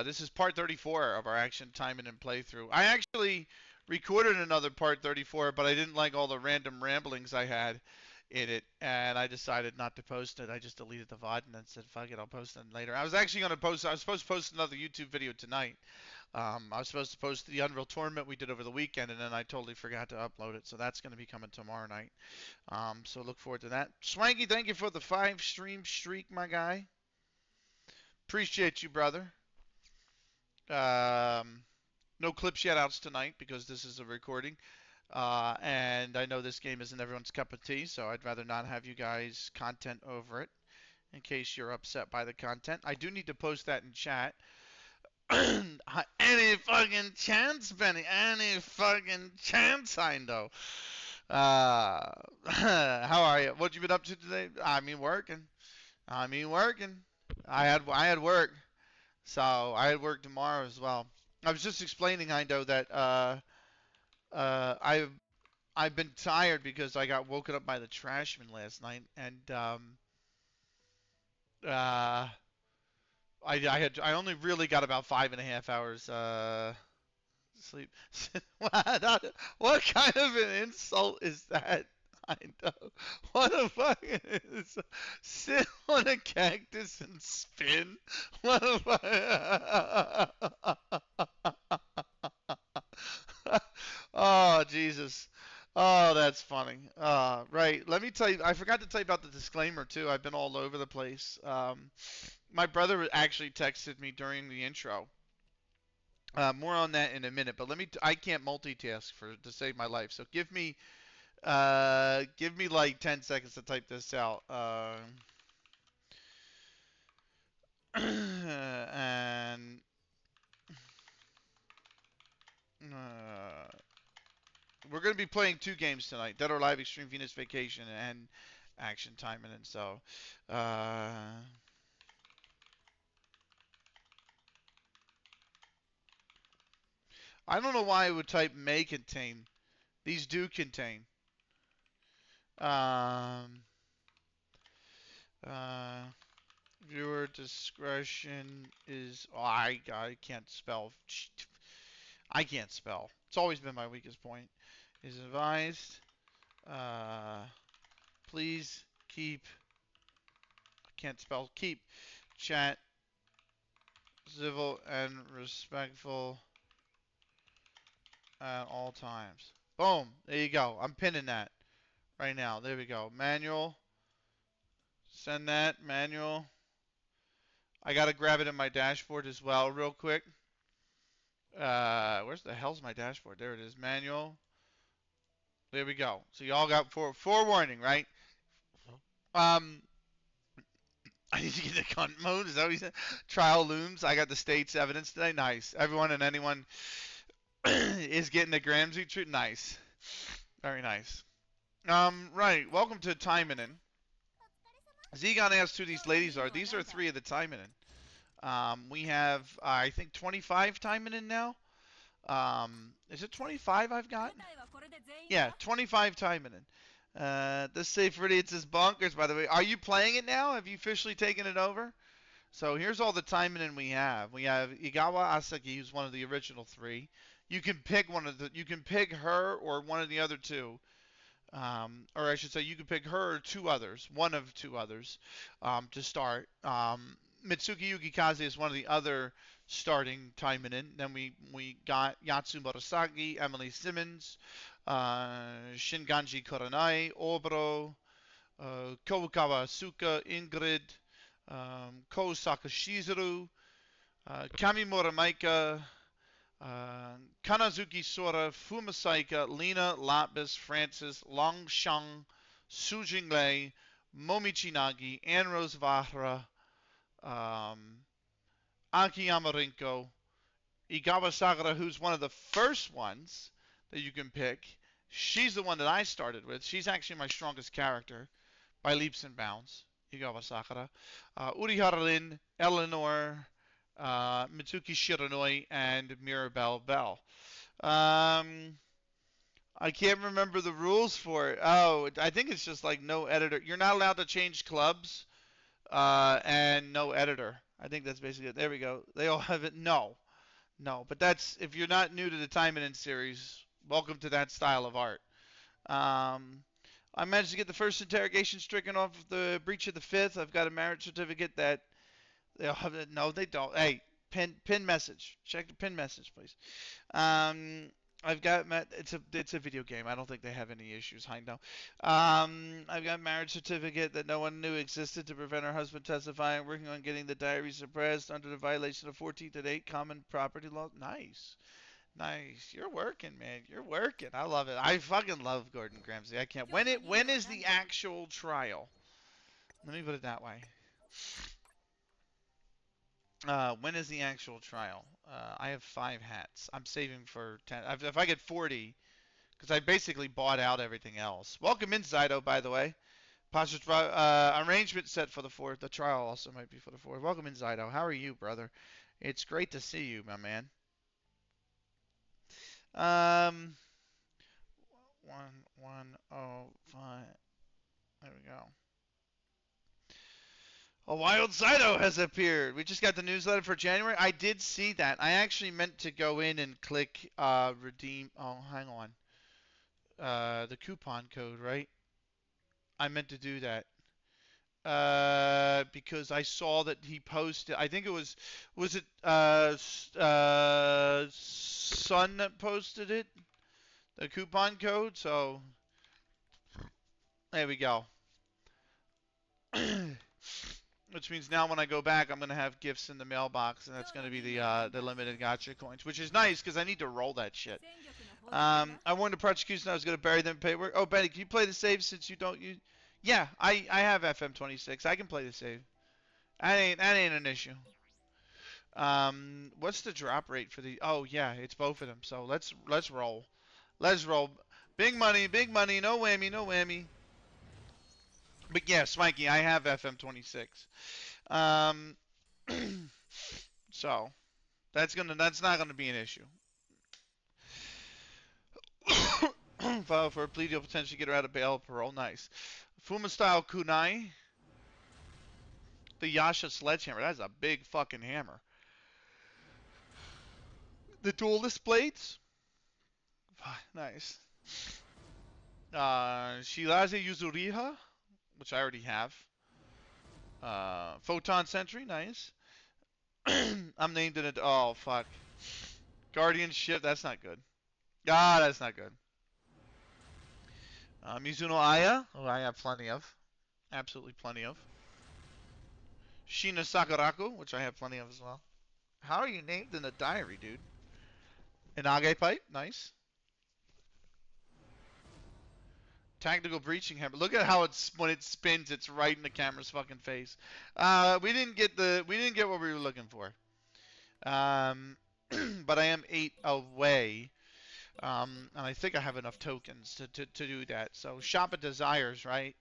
This is part 34 of our Action Taimanin playthrough. I actually recorded another part 34, but I didn't like all the random ramblings I had in it, and I decided not to post it. I just deleted the VOD and then said, fuck it, I'll post it later. I was actually going to post, I was supposed to post another YouTube video tonight. I was supposed to post the Unreal tournament we did over the weekend, and then I totally forgot to upload it, so that's going to be coming tomorrow night. So look forward to that. Swanky, thank you for the 5-stream streak, my guy. Appreciate you, brother. No clip shoutouts tonight because this is a recording. And I know this game isn't everyone's cup of tea, so I'd rather not have you guys content over it in case you're upset by the content. I do need to post that in chat. Any fucking chance, Benny? Any fucking chance, I know. How are you? What you been up to today? Working. Working. I had work. So I had work tomorrow as well. I was just explaining, I know that I've been tired because I got woken up by the trashman last night, and I only really got about 5.5 hours sleep. What kind of an insult is that? I know. What a fucking sit on a cactus and spin. What a Oh, Jesus. Oh, that's funny. Right. Let me tell you, I forgot to tell you about the disclaimer, too. I've been all over the place. My brother actually texted me during the intro. More on that in a minute, but I can't multitask to save my life. So give me like 10 seconds to type this out. And we're going to be playing 2 games tonight: Dead or Alive, Extreme Venus Vacation, and Action Taimanin. So, I don't know why I would type may contain. These do contain. Viewer discretion is. Oh, I can't spell. I can't spell. It's always been my weakest point. Is advised. Please keep. I can't spell. Keep chat civil and respectful at all times. Boom. There you go. I'm pinning that right now. There we go. Manual. Send that. Manual. I got to grab it in my dashboard as well real quick. Where's the hell's my dashboard? There it is. Manual. There we go. So y'all got forewarning, right? I need to get the cunt mode. Is that what you said? Trial looms. I got the state's evidence today. Nice. Everyone and anyone is getting the Gramsci truth. Nice. Very nice. Right. Welcome to Taimanin. Zegon asked who these ladies are. These are 3 of the Taimanin. We have, I think, 25 Taimanin now. Is it 25 I've got? Yeah, 25 Taimanin. This Safe for Idiots is bonkers, by the way. Are you playing it now? Have you officially taken it over? So here's all the Taimanin we have. We have Igawa Asaki, who's one of the original 3. You can pick you can pick her or one of the other 2. Or I should say you can pick her or 2 others, one of 2 others, to start. Mitsuki Yukikaze is one of the other starting Taimanin. Then we got Yatsu Murasagi, Emily Simmons, Shinganji Kuranai, Obro, Kobukawa Asuka, Ingrid, Ko Sakashizuru, Kamimura Maika, Kanazuki Sora, Fumasaika, Lena, Lapis, Francis, Longshang, Sujinglei, Momichinagi, Anne Rose Vahra, Akiyama Rinko, Igawa Sagara, who's one of the first ones that you can pick. She's the one that I started with. She's actually my strongest character by leaps and bounds. Igawa Sakura. Urihara Lin, Eleanor, Mitsuki Shiranui, and Mirabelle Bell. I can't remember the rules for it. Oh, I think it's just like no editor. You're not allowed to change clubs and no editor. I think that's basically it. There we go. They all have it. No, no. But that's if you're not new to the Taimanin series, welcome to that style of art. Um, I managed to get the first interrogation stricken off the breach of the fifth. I've got a marriage certificate that they'll have it. No, they don't. Hey, pin message. Check the pin message, please. Um, I've got it's a video game. I don't think they have any issues. I know. I've got marriage certificate that no one knew existed to prevent her husband testifying. Working on getting the diary suppressed under the violation of 14th and 8 common property law. Nice. Nice. You're working, man. You're working. I love it. I fucking love Gordon Ramsay. I can't. When is the actual trial? Let me put it that way. When is the actual trial? I have 5 hats. I'm saving for 10. If I get 40, because I basically bought out everything else. Welcome in, Zydo, by the way. Pasha's arrangement set for the 4th. The trial also might be for the 4th. Welcome in, Zydo. How are you, brother? It's great to see you, my man. Um, 1105. There we go. A wild Zydo has appeared. We just got the newsletter for January. I did see that. I actually meant to go in and click redeem. Oh, hang on. The coupon code, right? I meant to do that. Because I saw that he posted. I think it was it Sun that posted it, the coupon code. So there we go. Which means now when I go back, I'm gonna have gifts in the mailbox, and that's gonna be the limited gacha coins, which is nice because I need to roll that shit. I warned the prosecution I was gonna bury them in paperwork. Oh, Benny, can you play the save since you don't use? Yeah, I have FM26. I can play the save. That ain't an issue. What's the drop rate for the? Oh yeah, it's both of them. So let's roll. Let's roll. Big money, no whammy, no whammy. But yeah, Smikey, I have FM26. Um, so that's not gonna be an issue. File for a plea deal, potentially get her out of bail, parole. Nice. Fuma style kunai. The Yasha sledgehammer. That's a big fucking hammer. The duelist blades. Nice. Shilaze Yuzuriha, which I already have. Photon Sentry, nice. I'm named in it. Oh, fuck. Guardianship, that's not good. Ah, that's not good. Mizuno Aya, who I have plenty of. Absolutely plenty of. Shina Sakuraku, which I have plenty of as well. How are you named in the diary, dude? Inage Pipe, nice. Tactical breaching hammer. Look at how it's when it spins, it's right in the camera's fucking face. We didn't get what we were looking for. But I am 8 away. And I think I have enough tokens to do that. So Shop of Desires, right?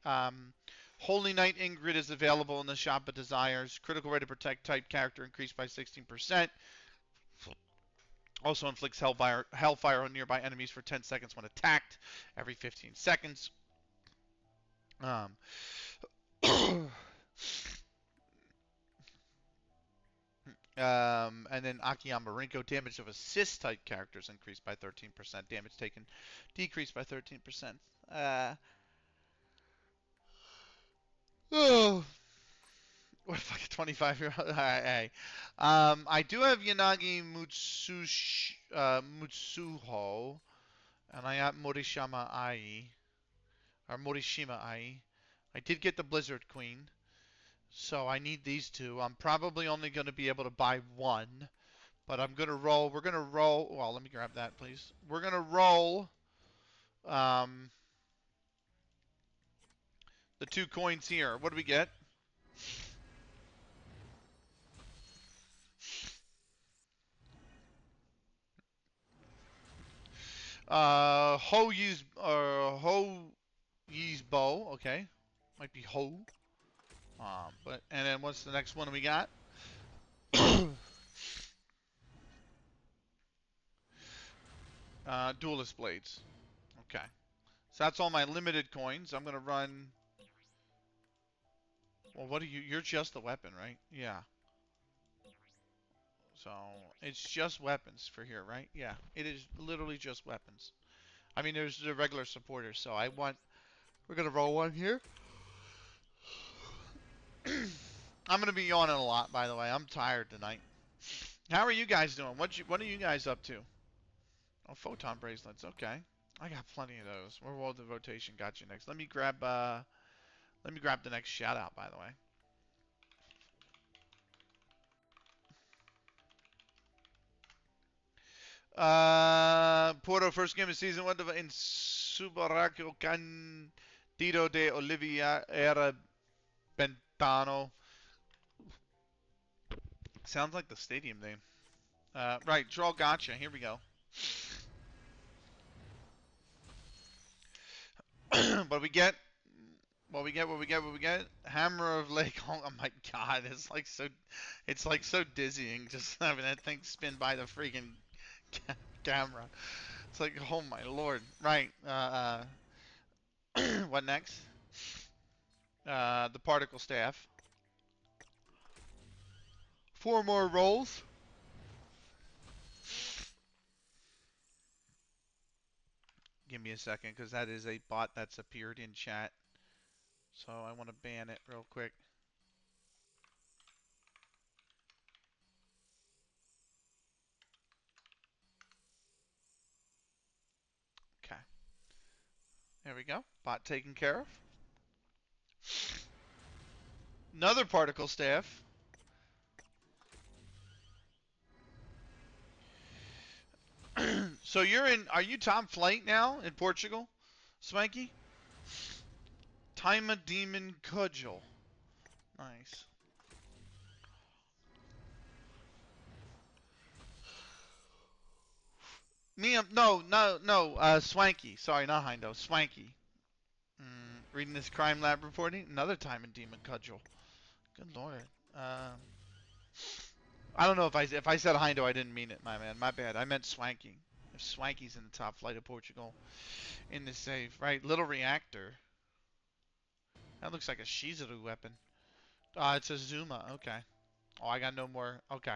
Holy Knight Ingrid is available in the Shop of Desires. Critical rate to protect type character increased by 16%. Also inflicts hellfire on nearby enemies for 10 seconds when attacked, every 15 seconds. And then Akiyama Rinko, damage of assist type characters increased by 13%. Damage taken decreased by 13%. Oh, what if I get 25-year-old? Hey. I do have Yanagi Mutsuho, and I got Morishima Ai, or Morishima Ai. I did get the Blizzard Queen, so I need these two. I'm probably only going to be able to buy one, but I'm going to roll. We're going to roll. Well, let me grab that, please. We're going to roll the 2 coins here. What do we get? Ho Yee's bow. Okay, might be Ho. And then what's the next one we got? Duelist blades. Okay, so that's all my limited coins. I'm gonna run. Well, what are you? You're just the weapon, right? Yeah. So it's just weapons for here, right? Yeah, it is literally just weapons. I mean, there's the regular supporters. So we're gonna roll one here. I'm gonna be yawning a lot, by the way. I'm tired tonight. How are you guys doing? What are you guys up to? Oh, photon bracelets. Okay, I got plenty of those. We'll roll the rotation. Got you next. Let me grab the next shout out, by the way. Porto first game of season one in Subaraccio Candido de Olivia era Bentano. Sounds like the stadium name. Right, draw gotcha. Here we go. What we get? What we get? Hammer of Lake. Oh my God! It's like so dizzying just having that thing spin by the freaking camera. It's like, oh my lord. Right. What next? The particle staff. Four more rolls. Give me a second, because that is a bot that's appeared in chat. So I want to ban it real quick. Okay. There we go. Bot taken care of. Another particle staff. So are you top flight now in Portugal, Swanky? Time a Demon Cudgel. Nice. No, Swanky. Sorry, not Hindo. Swanky. Reading this crime lab reporting. Another Time and Demon Cudgel. Good lord. I don't know if I said Hindo, I didn't mean it, my man. My bad. I meant Swanky. If Swanky's in the top flight of Portugal in the save, right? Little reactor. That looks like a Shizuru weapon. It's a Zuma. Okay. Oh, I got no more. Okay.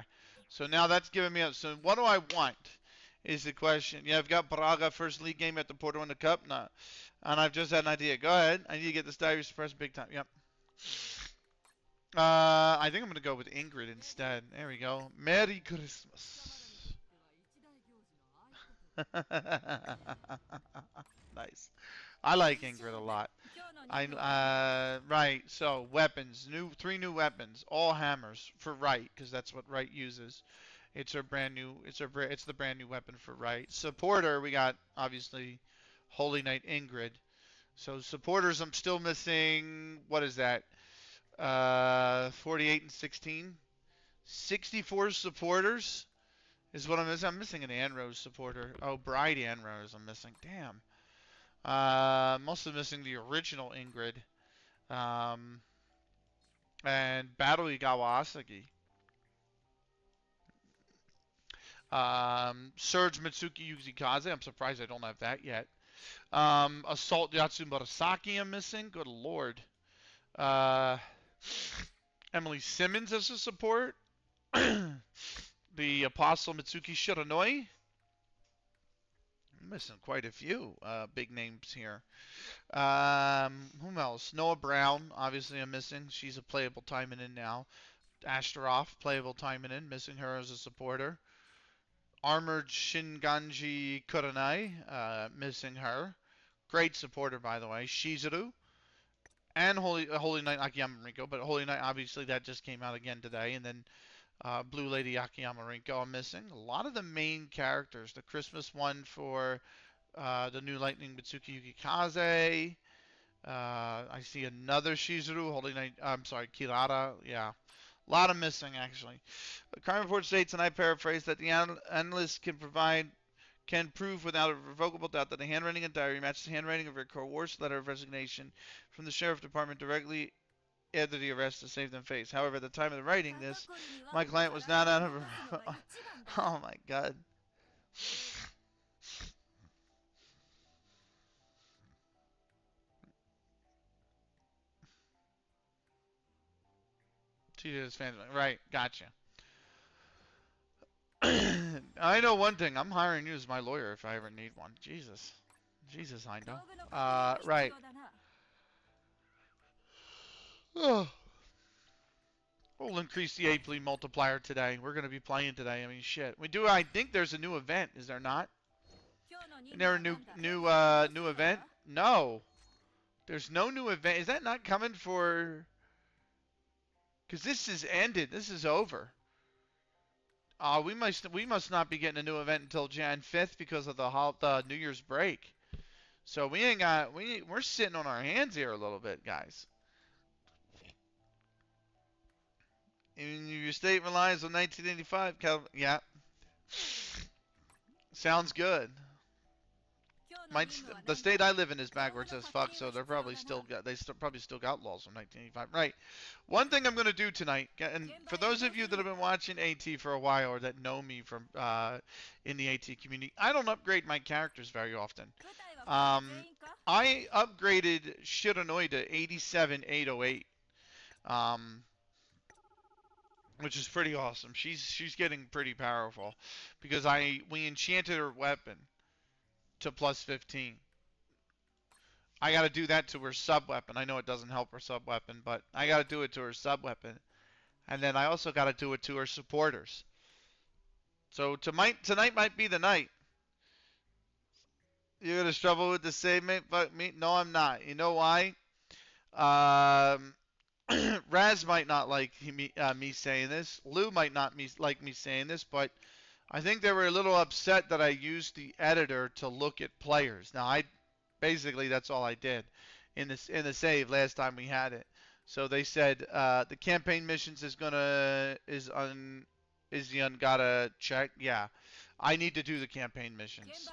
So now that's giving me up. So what do I want? Is the question. Yeah, I've got Braga first league game at the Porto in the Cup. No. And I've just had an idea. Go ahead. I need to get this diary suppressed big time. Yep. I think I'm going to go with Ingrid instead. There we go. Merry Christmas. Nice. I like Ingrid a lot. Right. So weapons, three new weapons, all hammers for right, because that's what right uses. It's our brand new. It's the brand new weapon for right. Supporter, we got obviously Holy Knight Ingrid. So supporters, I'm still missing. What is that? 48 and 16. 64 supporters is what I'm missing. I'm missing an Anrose supporter. Oh, Bride Anrose I'm missing. Damn. I'm also missing the original Ingrid. Um, and Battle Igawasaki. Surge Mitsuki Yuzikaze. I'm surprised I don't have that yet. Assault Yatsu Murasaki I'm missing. Good lord. Uh, Emily Simmons as a support. The Apostle Mitsuki Shiranoi. I'm missing quite a few big names here. Who else? Noah Brown, obviously I'm missing. She's a playable Taimanin now. Ashtaroth, playable Taimanin, missing her as a supporter. Armored Shinganji Kuranai, missing her. Great supporter, by the way. Shizuru. And Holy Knight Akiyama Rinko, but Holy Knight, obviously, that just came out again today. And then Blue Lady Akiyama Rinko, I'm missing. A lot of the main characters. The Christmas one for the new Lightning Mitsuki Yukikaze. I see another Shizuru holding. I'm sorry, Kirara. Yeah, a lot of missing actually. Crime Report states, and I paraphrase, that the analyst can prove without a revocable doubt that the handwriting and diary matches the handwriting of a coerced letter of resignation from the sheriff department directly after the arrest to save them face. However, at the time of the writing this, my client was not out of. Oh my god. She did his fans. Right, gotcha. I know one thing. I'm hiring you as my lawyer if I ever need one. Jesus. Jesus, I know. Right. Oh. We'll increase the Apley multiplier today. We're going to be playing today. I mean, shit. We do. I think there's a new event. Is there not? Is there a new event? No. There's no new event. Is that not coming for? Because this is ended. This is over. We must not be getting a new event until Jan 5th because of the New Year's break. So we ain't got we're sitting on our hands here a little bit, guys. And your state relies on 1985. Yeah, sounds good. The state I live in is backwards as fuck, so they're probably probably still got laws from 1985. Right. One thing I'm gonna do tonight, and for those of you that have been watching AT for a while or that know me from in the AT community, I don't upgrade my characters very often. I upgraded Shiranui to 87,808, which is pretty awesome. She's getting pretty powerful because we enchanted her weapon to plus 15. I got to do that to her sub weapon. I know it doesn't help her sub weapon, but I got to do it to her sub weapon. And then I also got to do it to her supporters. So tonight might be the night. You're going to struggle with the save, mate? Fuck me. No, I'm not. You know why? Raz might not like me saying this. Lou might not like me saying this, but I think they were a little upset that I used the editor to look at players. Now, basically that's all I did in the save last time we had it. So they said the campaign missions is the gotta check. Yeah, I need to do the campaign missions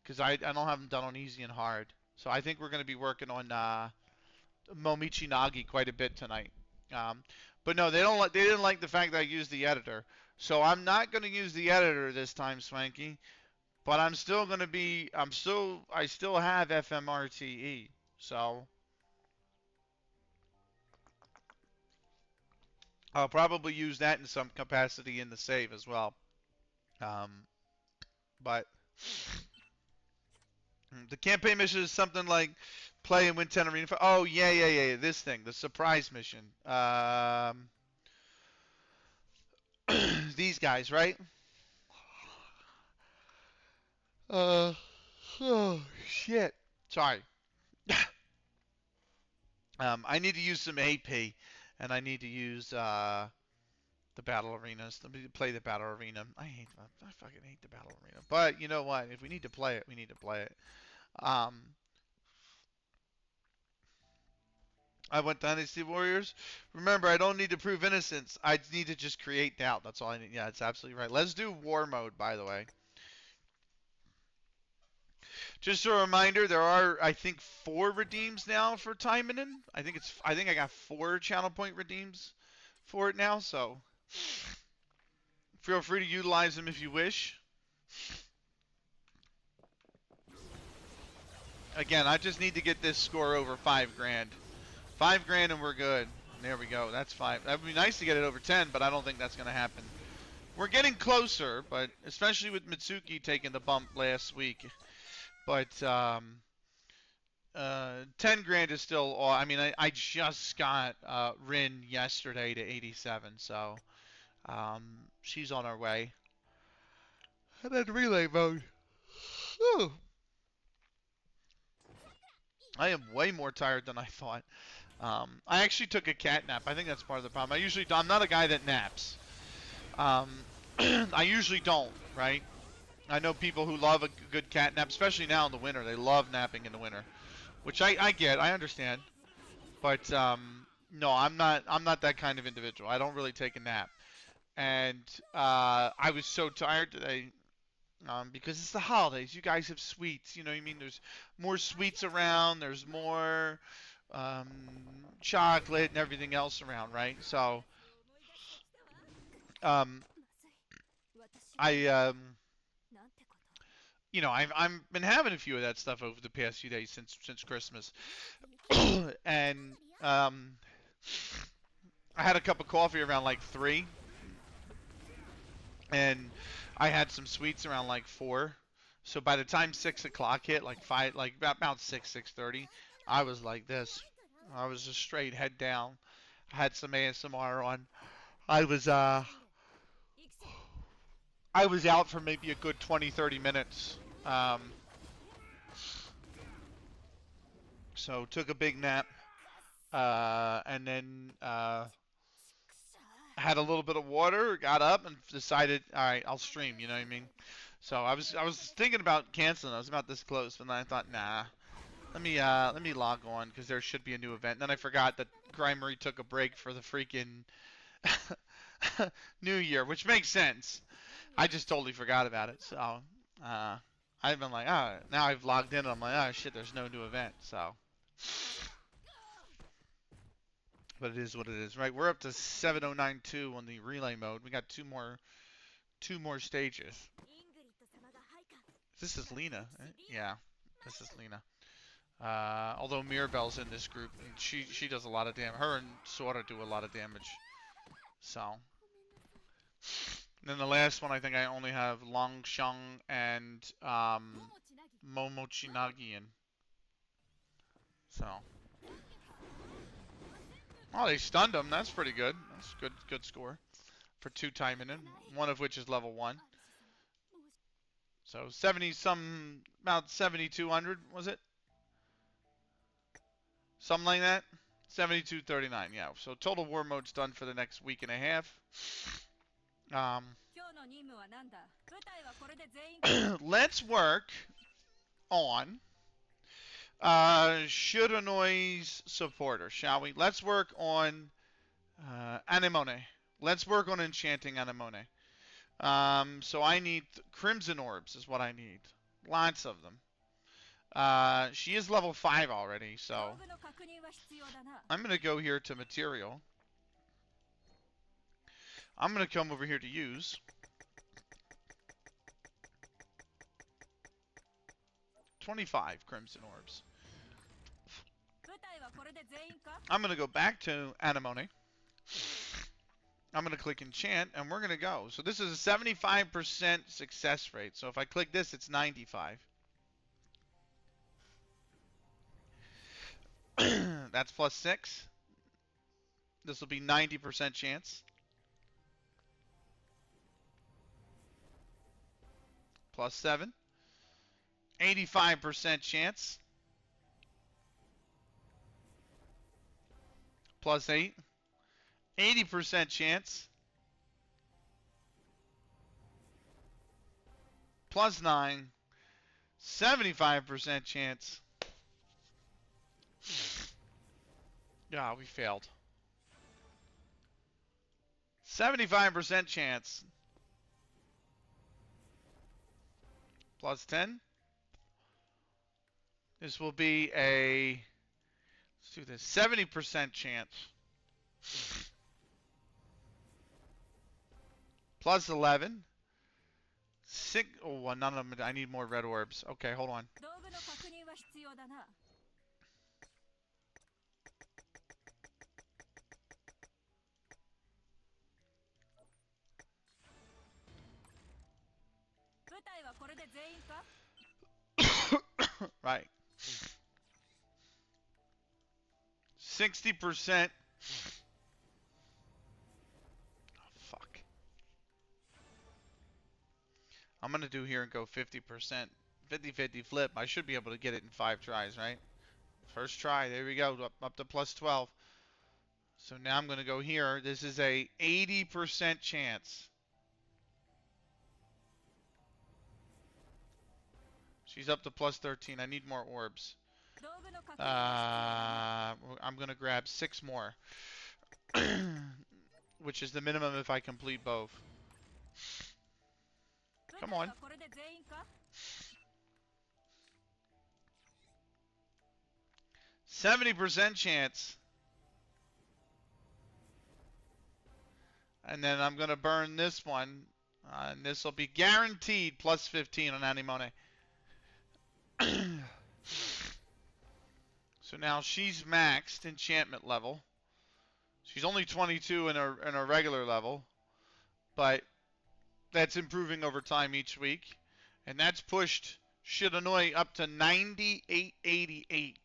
because I don't have them done on easy and hard. So I think we're gonna be working on Momichi Nagi quite a bit tonight. But no, they didn't like the fact that I used the editor. So I'm not gonna use the editor this time, Swanky. But I'm still gonna be. I still have FMRTE. So I'll probably use that in some capacity in the save as well. But the campaign mission is something like play and win 10 arena. Oh yeah. This thing, the surprise mission. These guys, right? Oh shit. Sorry. I need to use some AP, and I need to use the battle arenas. Let me play the battle arena. I fucking hate the battle arena. But you know what? If we need to play it, we need to play it. I went Dynasty Warriors. Remember, I don't need to prove innocence. I need to just create doubt. That's all I need. Yeah, it's absolutely right. Let's do war mode, by the way. Just a reminder, there are, I think, 4 redeems now for Taimanin. I think I got 4 channel point redeems for it now, so feel free to utilize them if you wish. Again, I just need to get this score over 5 grand. 5 grand and we're good. There we go. That's 5. That would be nice to get it over 10, but I don't think that's going to happen. We're getting closer, but especially with Mitsuki taking the bump last week. But 10 grand is still. I mean, I just got Rin yesterday to 87, so she's on her way. And then relay mode. Whew. I am way more tired than I thought. I actually took a cat nap. I think that's part of the problem. I'm not a guy that naps. I usually don't, right? I know people who love a good cat nap, especially now in the winter. They love napping in the winter, which I get. I understand. But no, I'm not that kind of individual. I don't really take a nap. And I was so tired today because it's the holidays. You guys have sweets. You know what I mean? There's more sweets around. There's more chocolate and everything else around, right? So you know, I've been having a few of that stuff over the past few days since Christmas, and I had a cup of coffee around like 3, and I had some sweets around like 4. So by the time 6 o'clock hit, like 5, like about 6:30, I was like this. I was just straight head down. I had some ASMR on. I was uh I was out for maybe a good 20, 30 minutes. So took a big nap, and then had a little bit of water, got up, and decided, all right, I'll stream. You know what I mean? So I was thinking about canceling. I was about this close, but then I thought, nah, let me log on because there should be a new event. And then I forgot that Grimery took a break for the freaking New Year, which makes sense. I just totally forgot about it. So I've been like, ah, now I've logged in and I'm like, oh shit, there's no new event. So, but it is what it is, right? We're up to 7092 on the relay mode. We got two more stages. This is Lena. Yeah, this is Lena. Although Mirabelle's in this group, and she does a lot of damage. Her and Sora do a lot of damage. So, and then the last one, I think I only have Longsheng and Momochinagi in. So, oh, they stunned him. That's pretty good. That's good score for 2 Taimanin, one of which is level 1. So 70 some, about 7,200 was it? Something like that. 7239, yeah. So total war mode's done for the next week and a half. Let's work on Shironoi's supporter, shall we? Let's work on Anemone. Let's work on enchanting Anemone. So I need Crimson Orbs is what I need. Lots of them. She is level 5 already, so I'm going to go here to Material. I'm going to come over here to Use. 25 Crimson Orbs. I'm going to go back to Anemone. I'm going to click Enchant, and we're going to go. So this is a 75% success rate. So if I click this, it's 95. That's plus 6. This will be 90% chance. Plus 7. 85% chance. Plus 8. 80% chance. Plus 9. 75% chance. Yeah, we failed. 75% chance. Plus 10. This will be a, let's do this, 70% chance. Plus 11. 6, oh, none of them, I need more red orbs. Okay, hold on. Right. 60%. Oh, fuck. I'm going to do here and go 50%. 50-50 flip. I should be able to get it in 5 tries, right? First try. There we go. Up to plus 12. So now I'm going to go here. This is a 80% chance. She's up to plus 13. I need more orbs. I'm going to grab 6 more. Which is the minimum if I complete both. Come on. %70 chance. And then I'm going to burn this one. And this will be guaranteed plus 15 on Anemone. So now she's maxed enchantment level. She's only 22 in a regular level. But that's improving over time each week, and that's pushed Shiranui up to 9888.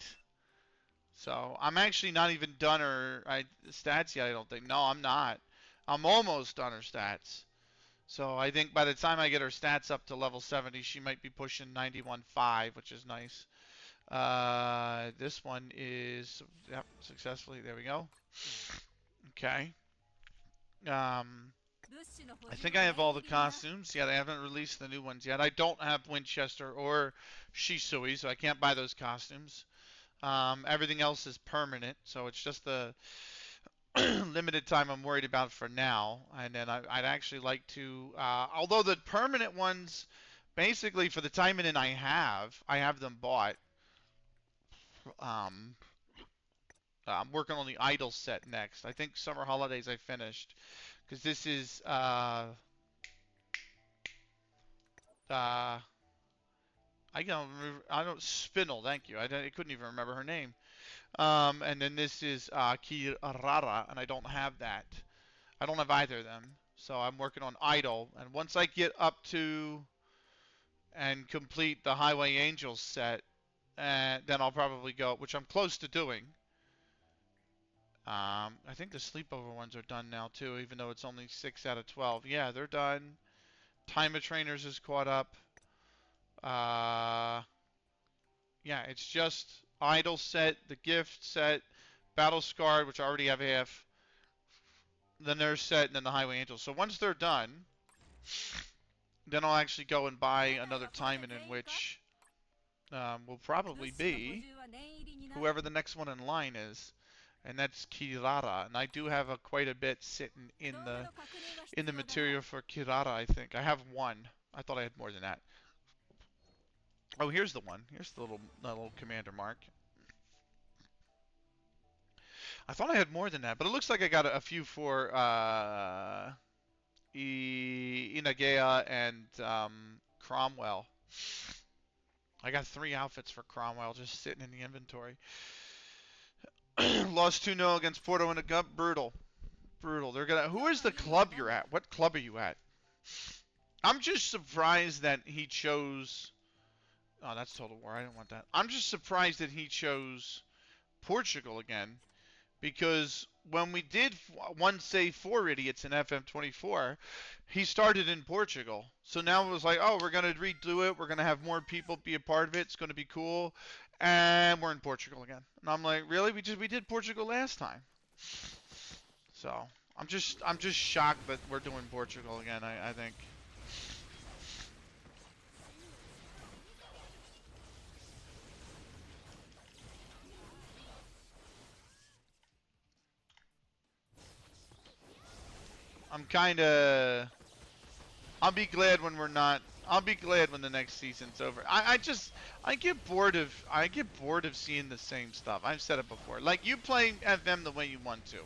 So I'm actually not even done her stats yet, I don't think. No, I'm not. I'm almost done her stats. So I think by the time I get her stats up to level 70, she might be pushing 91.5, which is nice. This one is, yep, successfully. There we go. Okay. I think I have all the costumes yet. I haven't released the new ones yet. I don't have Winchester or Shisui, so I can't buy those costumes. Everything else is permanent, so it's just the limited time I'm worried about for now. And then I'd actually like to, although the permanent ones, basically for the Taimanin I have them bought. Um, I'm working on the Idol set next. I think Summer Holidays I finished. Because this is, I don't, Spinel, thank you. I couldn't even remember her name. And then this is Kirara, and I don't have that. I don't have either of them. So I'm working on Idol, and once I get up to and complete the Highway Angels set, then I'll probably go, which I'm close to doing. I think the sleepover ones are done now too, even though it's only 6 out of 12. Yeah, they're done. Time of Trainers is caught up. Yeah, it's just Idol set, the Gift set, Battle Scarred, which I already have half, the Nurse set, and then the Highway Angels. So once they're done, then I'll actually go and buy another Taimanin, which will probably be whoever the next one in line is, and that's Kirara. And I do have quite a bit sitting in the material for Kirara. I think I have one. I thought I had more than that. Oh, here's the one. Here's the little commander mark. I thought I had more than that, but it looks like I got a few for Inagea and Cromwell. I got 3 outfits for Cromwell just sitting in the inventory. Lost 2-0 against Porto in a cup. Brutal. Brutal. They're gonna. Who is the club you're at? What club are you at? I'm just surprised that he chose. Oh, that's Total War. I didn't want that. I'm just surprised that he chose Portugal again, because when we did one save 4 idiots in FM24, he started in Portugal. So now it was like, oh, we're going to redo it. We're going to have more people be a part of it. It's going to be cool. And we're in Portugal again. And I'm like, really? We did Portugal last time. So I'm just shocked that we're doing Portugal again, I think. I'm kind of. I'll be glad when we're not. I'll be glad when the next season's over. I get bored of seeing the same stuff. I've said it before. Like, you play FM the way you want to,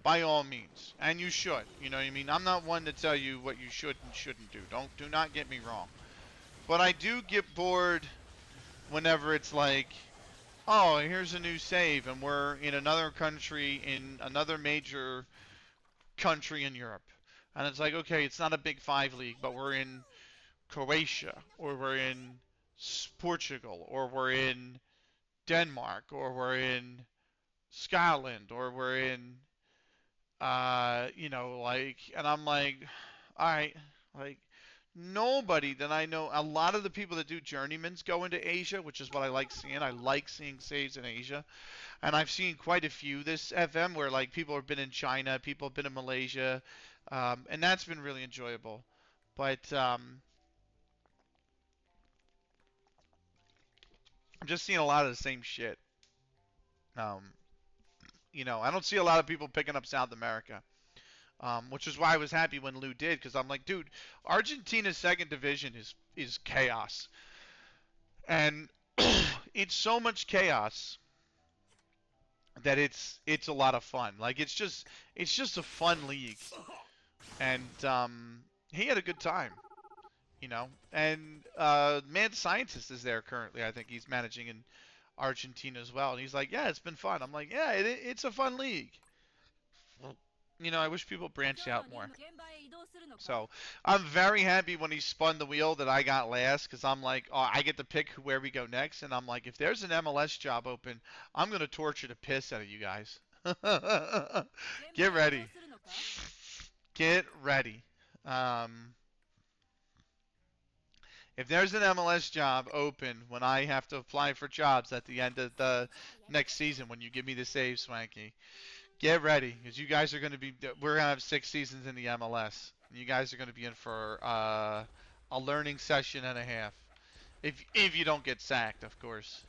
by all means, and you should. You know what I mean? I'm not one to tell you what you should and shouldn't do. Do not get me wrong. But I do get bored whenever it's like, oh, here's a new save, and we're in another country, in another major country in Europe. And it's like, okay, it's not a Big 5 league, but we're in Croatia, or we're in Portugal, or we're in Denmark, or we're in Scotland, or we're in, like, and I'm like, all right, like, nobody that I know, a lot of the people that do journeymans go into Asia, which is what I like seeing. I like seeing saves in Asia. And I've seen quite a few this FM where, like, people have been in China, people have been in Malaysia, and that's been really enjoyable. But I'm just seeing a lot of the same shit. Um, I don't see a lot of people picking up South America, which is why I was happy when Lou did, because I'm like, dude, Argentina's second division is chaos, and it's so much chaos that it's a lot of fun. Like, it's just a fun league, and he had a good time, And Mad Scientist is there currently. I think he's managing in Argentina as well, and he's like, yeah, it's been fun. I'm like, yeah, it's a fun league. I wish people branched out more. So I'm very happy when he spun the wheel that I got last because I'm like, oh, I get to pick where we go next, and I'm like, if there's an MLS job open, I'm gonna torture the piss out of you guys. Get ready. Get ready. Um, if there's an MLS job open when I have to apply for jobs at the end of the next season, when you give me the save, Swanky, get ready because you guys are going to be. We're gonna have 6 seasons in the MLS. You guys are going to be in for a learning session and a half. If you don't get sacked, of course.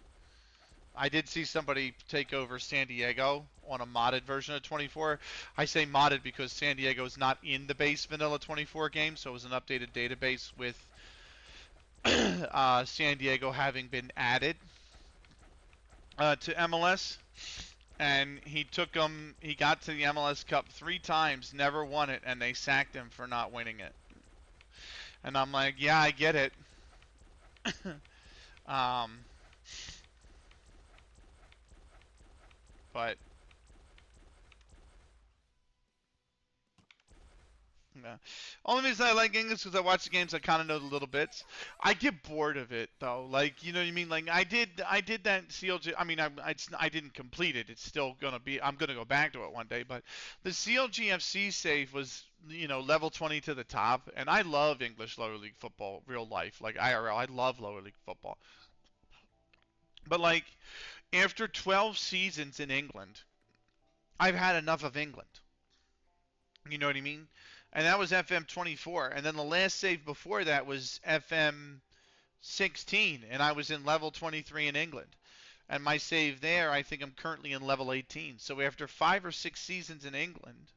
I did see somebody take over San Diego on a modded version of 24. I say modded because San Diego is not in the base vanilla 24 game, so it was an updated database with San Diego having been added to MLS. And he took them. He got to the MLS Cup 3 times, never won it, and they sacked him for not winning it. And I'm like, yeah, I get it. um, but yeah. Only reason I like English is because I watch the games. I kind of know the little bits. I get bored of it though. Like you know what I mean. Like I did that CLG. I mean, I didn't complete it. It's still gonna be. I'm gonna go back to it one day. But the CLGFC save was level 20 to the top, and I love English lower league football, real life, like IRL. I love lower league football. But like after 12 seasons in England, I've had enough of England. You know what I mean? And that was FM 24. And then the last save before that was FM 16. And I was in level 23 in England. And my save there, I think I'm currently in level 18. So after 5 or 6 seasons in England,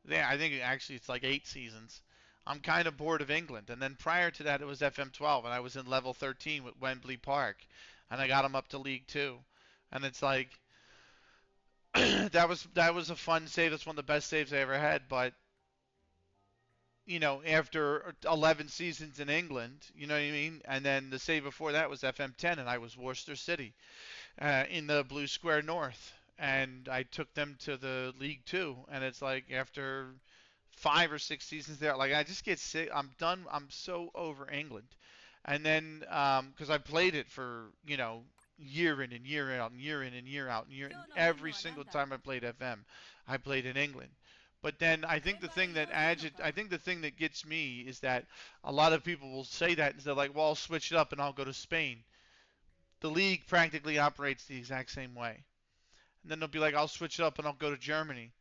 there, I think actually it's like 8 seasons. I'm kind of bored of England. And then prior to that, it was FM 12, and I was in level 13 with Wembley Park, and I got them up to League Two. And it's like that was a fun save. That's one of the best saves I ever had. But after 11 seasons in England, you know what I mean? And then the save before that was FM10, and I was Worcester City in the Blue Square North. And I took them to the League Two. And it's like after 5 or 6 seasons there, like I just get sick. I'm done. I'm so over England. And then, because I played it for, year in and year out and year in and year out and every single time I played FM, I played in England. But then I think the thing that gets me is that a lot of people will say that and they're like, well, I'll switch it up and I'll go to Spain. The league practically operates the exact same way. And then they'll be like, I'll switch it up and I'll go to Germany.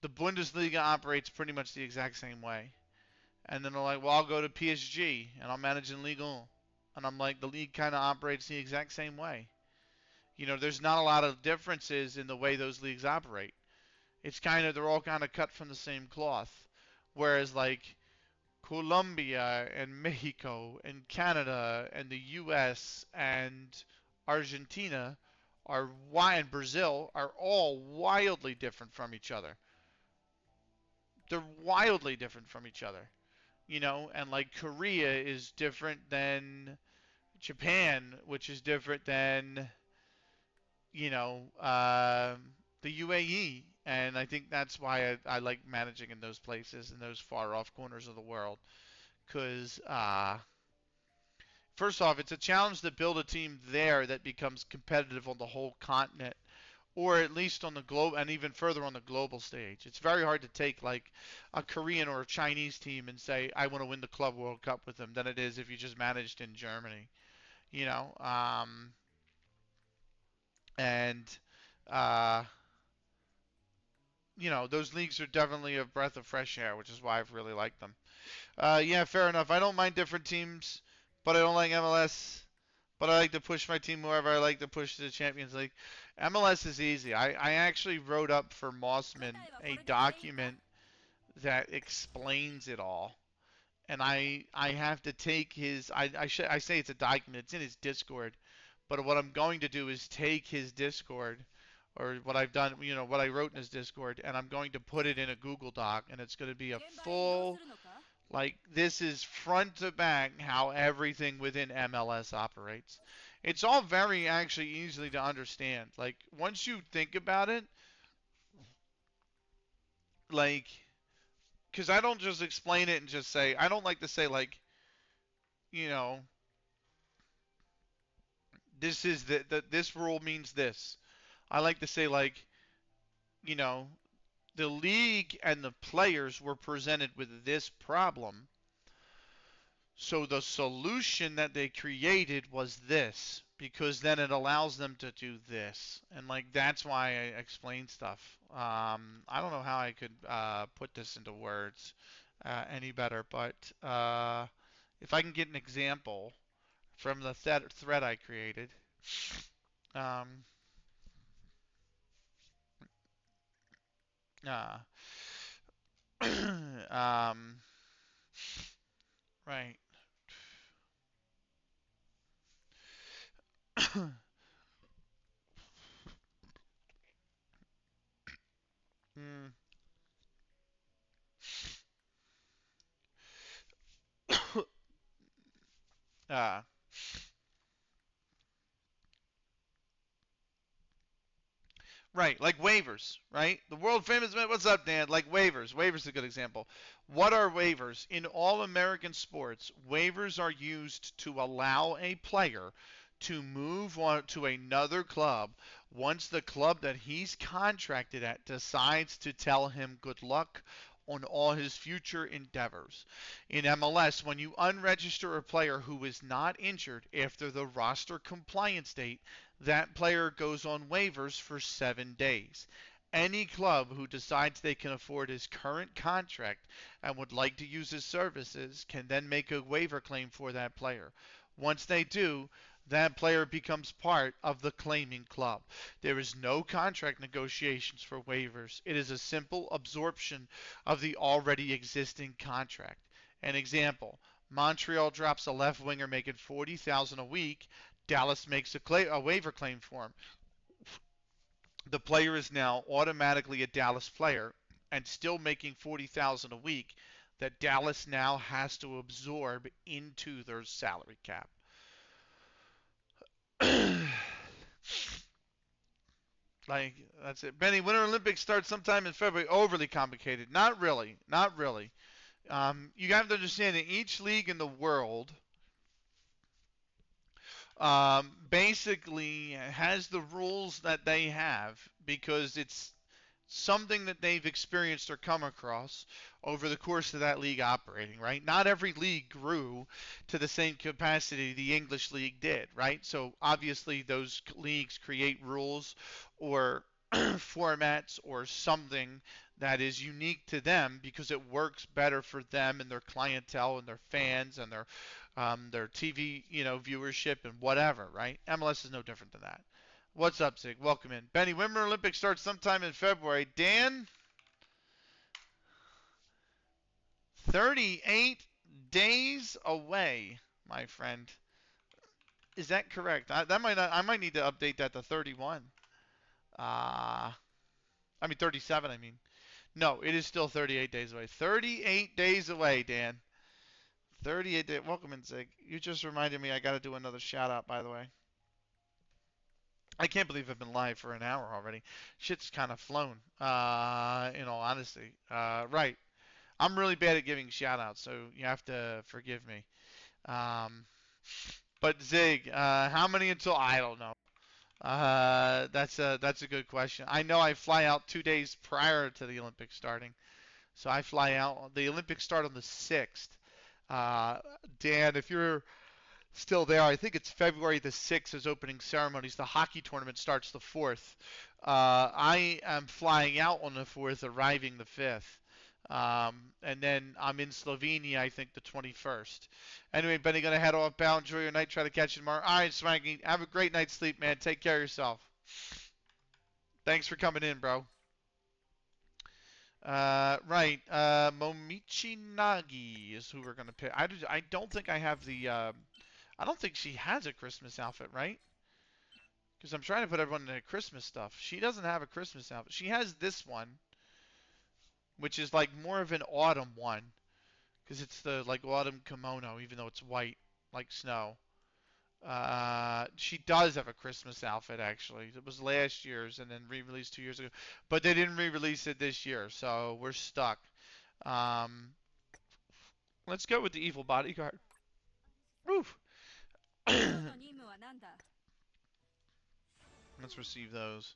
The Bundesliga operates pretty much the exact same way. And then they're like, well, I'll go to PSG and I'll manage in Ligue 1. And I'm like, the league kind of operates the exact same way. There's not a lot of differences in the way those leagues operate. It's kind of, they're all kind of cut from the same cloth. Whereas, like, Colombia and Mexico and Canada and the US and Argentina and Brazil are all wildly different from each other. They're wildly different from each other. And like Korea is different than Japan, which is different than the UAE, and I think that's why I like managing in those places, in those far off corners of the world, because first off, it's a challenge to build a team there that becomes competitive on the whole continent, or at least on the globe, and even further on the global stage. It's very hard to take like a Korean or a Chinese team and say I want to win the Club World Cup with them than it is if you just managed in Germany. You know, and uh, those leagues are definitely a breath of fresh air, which is why I've really liked them. Yeah, fair enough. I don't mind different teams, but I don't like MLS. But I like to push my team wherever I like to push to the Champions League. MLS is easy. I actually wrote up for Mossman a document that explains it all. And I have to take his I say it's a document. It's in his Discord. But what I'm going to do is take his Discord or what I've done, what I wrote in his Discord, and I'm going to put it in a Google Doc, and it's going to be a full, like, this is front to back how everything within MLS operates. It's all very actually easily to understand. Like, once you think about it, like, because I don't just explain it and just say, I don't like to say, like, you know, this is this rule means this. I like to say, like, you know, the league and the players were presented with this problem. So the solution that they created was this, because then it allows them to do this, and like that's why I explain stuff. I don't know how I could put this into words any better, but if I can get an example from the thread I created, um, uh, um, right. mm, uh, Right, like waivers, right? The world famous, what's up, Dan? Like waivers. Waivers is a good example. What are waivers? In all American sports, waivers are used to allow a player to move on to another club once the club that he's contracted at decides to tell him good luck on all his future endeavors. In MLS, when you unregister a player who is not injured after the roster compliance date, that player goes on waivers for 7 days. Any club who decides they can afford his current contract and would like to use his services can then make a waiver claim for that player. Once they do, that player becomes part of the claiming club. There is no contract negotiations for waivers. It is a simple absorption of the already existing contract. An example, Montreal drops a left winger making 40,000 a week. Dallas makes a waiver claim for him. The player is now automatically a Dallas player and still making 40,000 a week that Dallas now has to absorb into their salary cap. Like that's it. Benny, Winter Olympics starts sometime in February. Overly complicated. Not really. Not really. You have to understand that each league in the world basically has the rules that they have because it's something that they've experienced or come across over the course of that league operating, right? Not every league grew to the same capacity the English league did, right? So obviously those leagues create rules or formats or something that is unique to them because it works better for them and their clientele and their fans and their TV, viewership and whatever, right? MLS is no different than that. What's up, Zig? Welcome in. Benny, Winter Olympics starts sometime in February. Dan, 38 days away, my friend. Is that correct? I might need to update that to 31. Uh, I mean 37, I mean. No, it is still 38 days away. 38 days away, Dan. 38 days. Welcome in, Zig. You just reminded me I got to do another shout out, by the way. I can't believe I've been live for an hour already. Shit's kind of flown, in all honesty. Right. I'm really bad at giving shout outs, so you have to forgive me. Um, but Zig, how many until I don't know. That's a good question. I know I fly out 2 days prior to the Olympics starting, so I fly out. The Olympics start on the 6th. Uh, Dan, if you're still there, I think it's February the 6th is opening ceremonies. The hockey tournament starts the 4th. I am flying out on the 4th, arriving the 5th. And then I'm in Slovenia, I think, the 21st. Anyway, Benny, gonna head off bound. Enjoy your night. Try to catch you tomorrow. All right, Swanky. Have a great night's sleep, man. Take care of yourself. Thanks for coming in, bro. Right. Momichi Nagi is who we're gonna pick. I don't think I have the. I don't think she has a Christmas outfit, right? Because I'm trying to put everyone in a Christmas stuff. She doesn't have a Christmas outfit. She has this one, which is like more of an autumn one. Because it's the like autumn kimono, even though it's white, like snow. She does have a Christmas outfit actually. It was last year's and then re-released 2 years ago, but they didn't re-release it this year, so we're stuck. Um, let's go with the evil bodyguard. Oof. Let's receive those.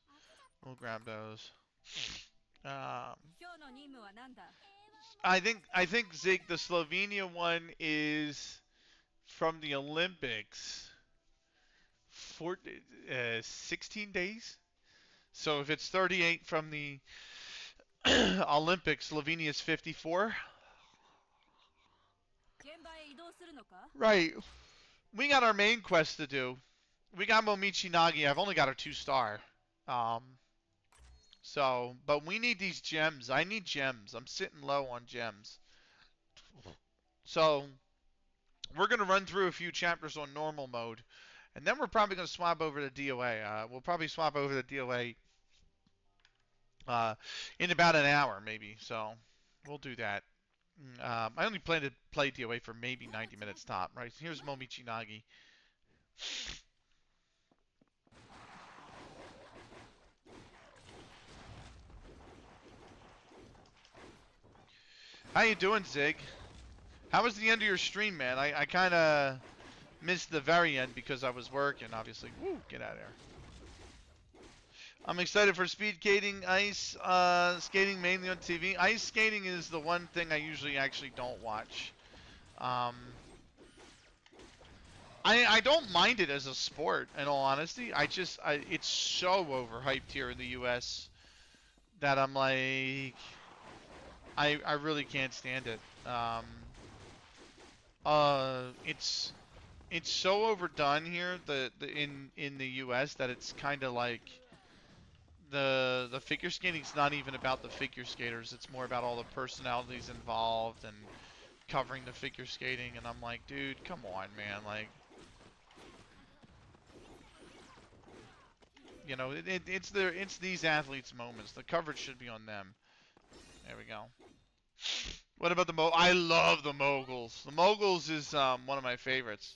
We'll grab those. Um, I think Zig, the Slovenia one is from the Olympics. 16 days. So if it's 38 from the Olympics, Slovenia is 54. Right. We got our main quest to do. We got Momichi Nagi. I've only got her 2-star. Um, but we need these gems. I need gems. I'm sitting low on gems. So we're gonna run through a few chapters on normal mode, and then we're probably gonna swap over to DOA. We'll probably swap over to DOA in about an hour, maybe. So we'll do that. I only plan to play DOA for maybe 90 minutes top. Right? Here's Momichi Nagi. How you doing, Zig? How was the end of your stream, man? I kind of missed the very end because I was working, obviously. Woo, get out of there. I'm excited for speed skating, ice skating mainly on TV. Ice skating is the one thing I usually actually don't watch. Um, I don't mind it as a sport, in all honesty. It's so overhyped here in the U.S. that I'm like, I really can't stand it. It's so overdone here in the U.S. that it's kind of like the figure skating's not even about the figure skaters. It's more about all the personalities involved and covering the figure skating. And I'm like, dude, come on, man. Like, you know, it's these athletes' moments. The coverage should be on them. There we go. What about I love the moguls. The moguls is one of my favorites.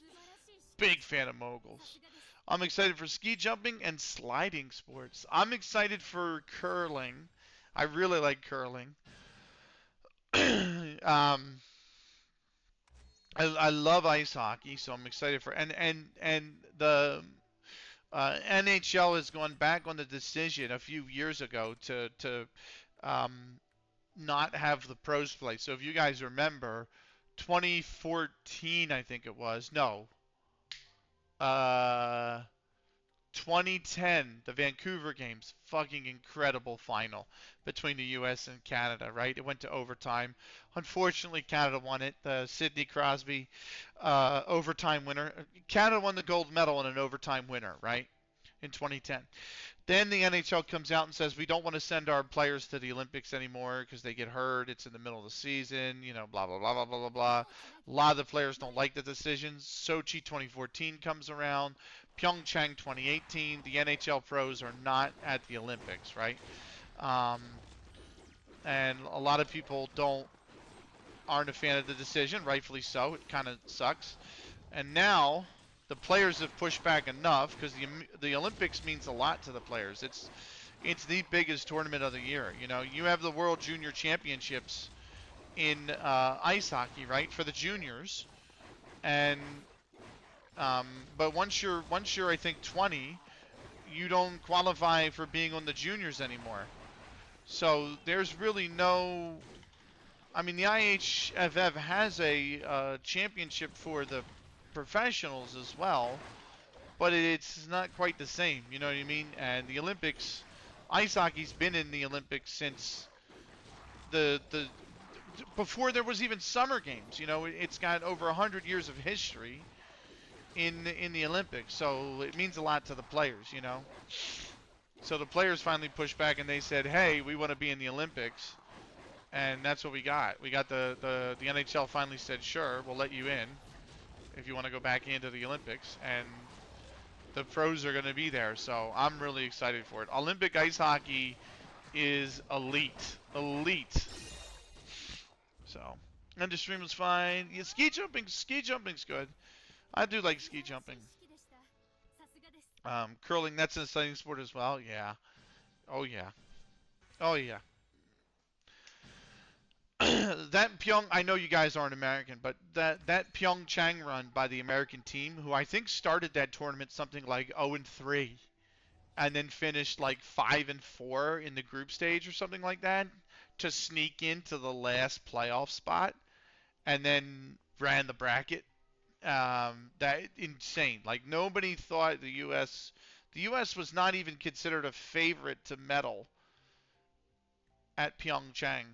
Big fan of moguls. I'm excited for ski jumping and sliding sports. I'm excited for curling. I really like curling. I love ice hockey, so I'm excited for and the NHL has gone back on the decision a few years ago to not have the pros play. So if you guys remember, 2014, I think it was. No. Uh, 2010, the Vancouver games, fucking incredible final between the U.S. and Canada, right? It went to overtime. Unfortunately, Canada won it. The Sidney Crosby overtime winner. Canada won the gold medal in an overtime winner, right? In 2010. Then the NHL comes out and says we don't want to send our players to the Olympics anymore because they get hurt. It's in the middle of the season, you know, blah blah blah blah blah blah blah. A lot of the players don't like the decisions. Sochi 2014 comes around. Pyeongchang 2018. The NHL pros are not at the Olympics, right? Um, and a lot of people aren't a fan of the decision, rightfully so. It kind of sucks. And now the players have pushed back enough because the Olympics means a lot to the players. It's the biggest tournament of the year. You know, you have the World Junior Championships in ice hockey, right, for the juniors, and but once you're I think 20, you don't qualify for being on the juniors anymore. So there's really no. I mean, the IHFF has a championship for the professionals as well, but it's not quite the same. You know what I mean? And the Olympics, ice hockey's been in the Olympics since the before there was even summer games. You know, it's got over 100 years of history in the Olympics, so it means a lot to the players. You know, so the players finally pushed back and they said, "Hey, we want to be in the Olympics." And that's what we got. We got the NHL finally said, "Sure, we'll let you in if you want to go back into the Olympics." And the pros are going to be there, so I'm really excited for it. Olympic ice hockey is elite. So, and the stream was fine. Yeah, ski jumping's good. I do like ski jumping. Curling, that's an exciting sport as well. Yeah. Oh yeah. Oh yeah. That Pyong, I know you guys aren't American, but that Pyeongchang run by the American team, who I think started that tournament something like 0 and 3, and then finished like 5 and 4 in the group stage or something like that, to sneak into the last playoff spot, and then ran the bracket. That insane. Like nobody thought the U.S. was not even considered a favorite to medal at Pyeongchang,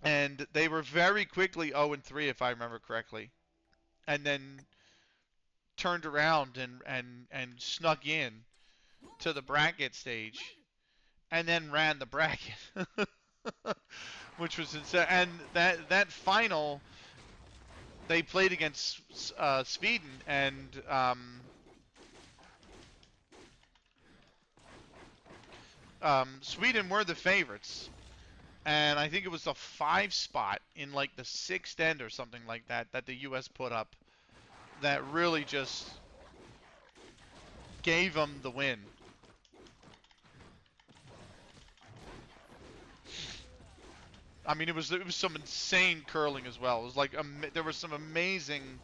and they were very quickly 0 and 3 if I remember correctly, and then turned around and snuck in to the bracket stage, and then ran the bracket, which was insane. And that final, they played against Sweden, and Sweden were the favorites. And I think it was a 5 spot in like the sixth end or something like that the U.S. put up that really just gave them the win. I mean, it was some insane curling as well. It was like there was some amazing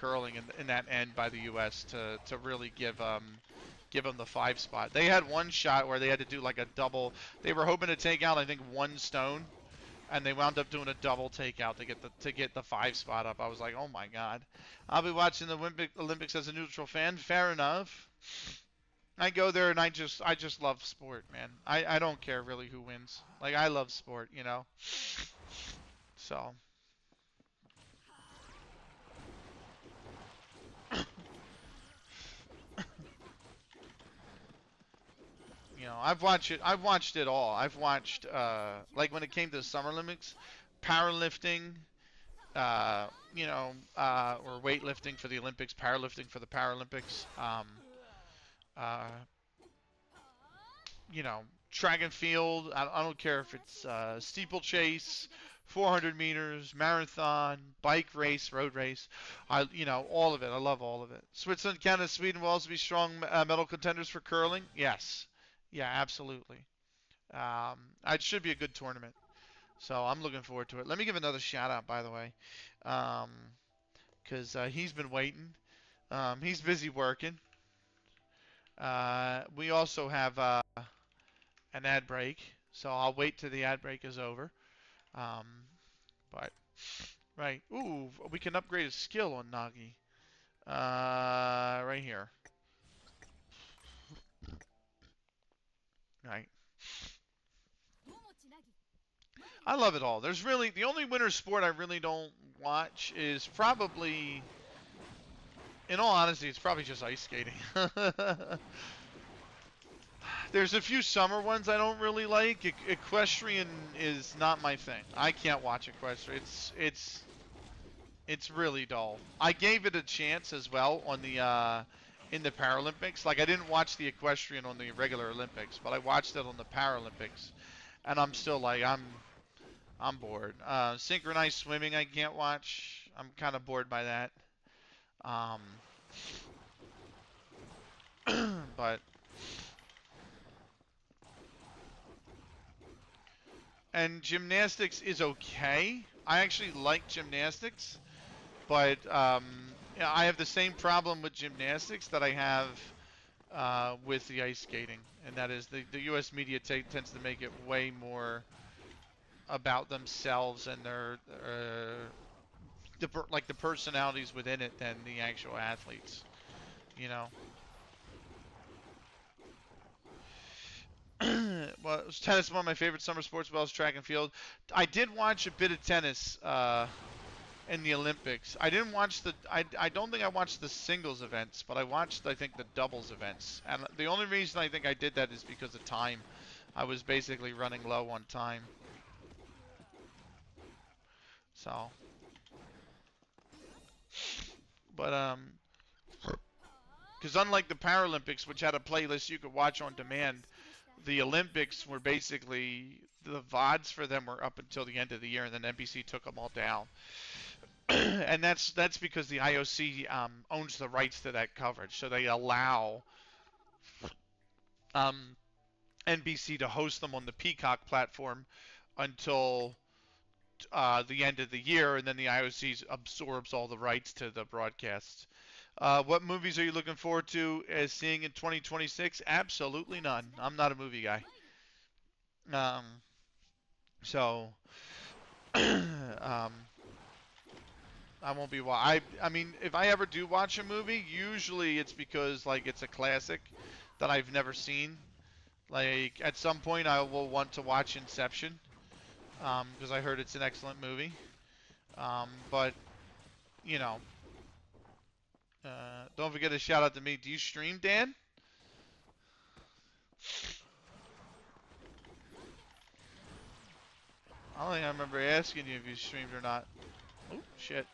curling in that end by the U.S. to really give them the 5 spot. They had one shot where they had to do like a double. They were hoping to take out I think one stone, and they wound up doing a double takeout to get the 5 spot up. I was like, oh my god. I'll be watching the Olympics as a neutral fan. Fair enough. I go there and I just love sport, man. I don't care really who wins. Like I love sport, you know. So I've watched it all. I've watched like when it came to the Summer Olympics, powerlifting, or weightlifting for the Olympics, powerlifting for the Paralympics. Uh, Track and field. I don't care if it's steeplechase, 400 meters, marathon, bike race, road race. All of it. I love all of it. Switzerland, Canada, Sweden will also be strong medal contenders for curling. Yes, yeah, absolutely. It should be a good tournament. So I'm looking forward to it. Let me give another shout out, by the way, because he's been waiting. He's busy working. We also have an ad break, so I'll wait till the ad break is over. Um, but right, ooh, we can upgrade his skill on Nagi. Right here. Right. I love it all. There's really the only winter sport I really don't watch is probably, in all honesty, it's probably just ice skating. There's a few summer ones I don't really like. Equestrian is not my thing. I can't watch equestrian. It's really dull. I gave it a chance as well on the in the Paralympics. Like I didn't watch the equestrian on the regular Olympics, but I watched it on the Paralympics, and I'm still like I'm bored. Synchronized swimming I can't watch. I'm kind of bored by that. Um, but and gymnastics is okay. I actually like gymnastics, but yeah, I have the same problem with gymnastics that I have with the ice skating, and that is the U.S. media tends to make it way more about themselves and like the personalities within it than the actual athletes. You know. Well, tennis is one of my favorite summer sports, as well as track and field. I did watch a bit of tennis in the Olympics. I didn't watch I don't think I watched the singles events, but I watched I think the doubles events. And the only reason I think I did that is because of time. I was basically running low on time. So, but because unlike the Paralympics, which had a playlist you could watch on demand, the Olympics were basically the VODs for them were up until the end of the year, and then NBC took them all down. And that's because the IOC owns the rights to that coverage, so they allow um, NBC to host them on the Peacock platform until the end of the year, and then the IOC absorbs all the rights to the broadcasts. What movies are you looking forward to as seeing in 2026? Absolutely none. I'm not a movie guy. Um, so um, I won't be. I mean, if I ever do watch a movie, usually it's because like it's a classic that I've never seen. Like at some point, I will want to watch Inception because I heard it's an excellent movie. But you know, don't forget to shout out to me. Do you stream, Dan? I don't think I remember asking you if you streamed or not. Oh shit.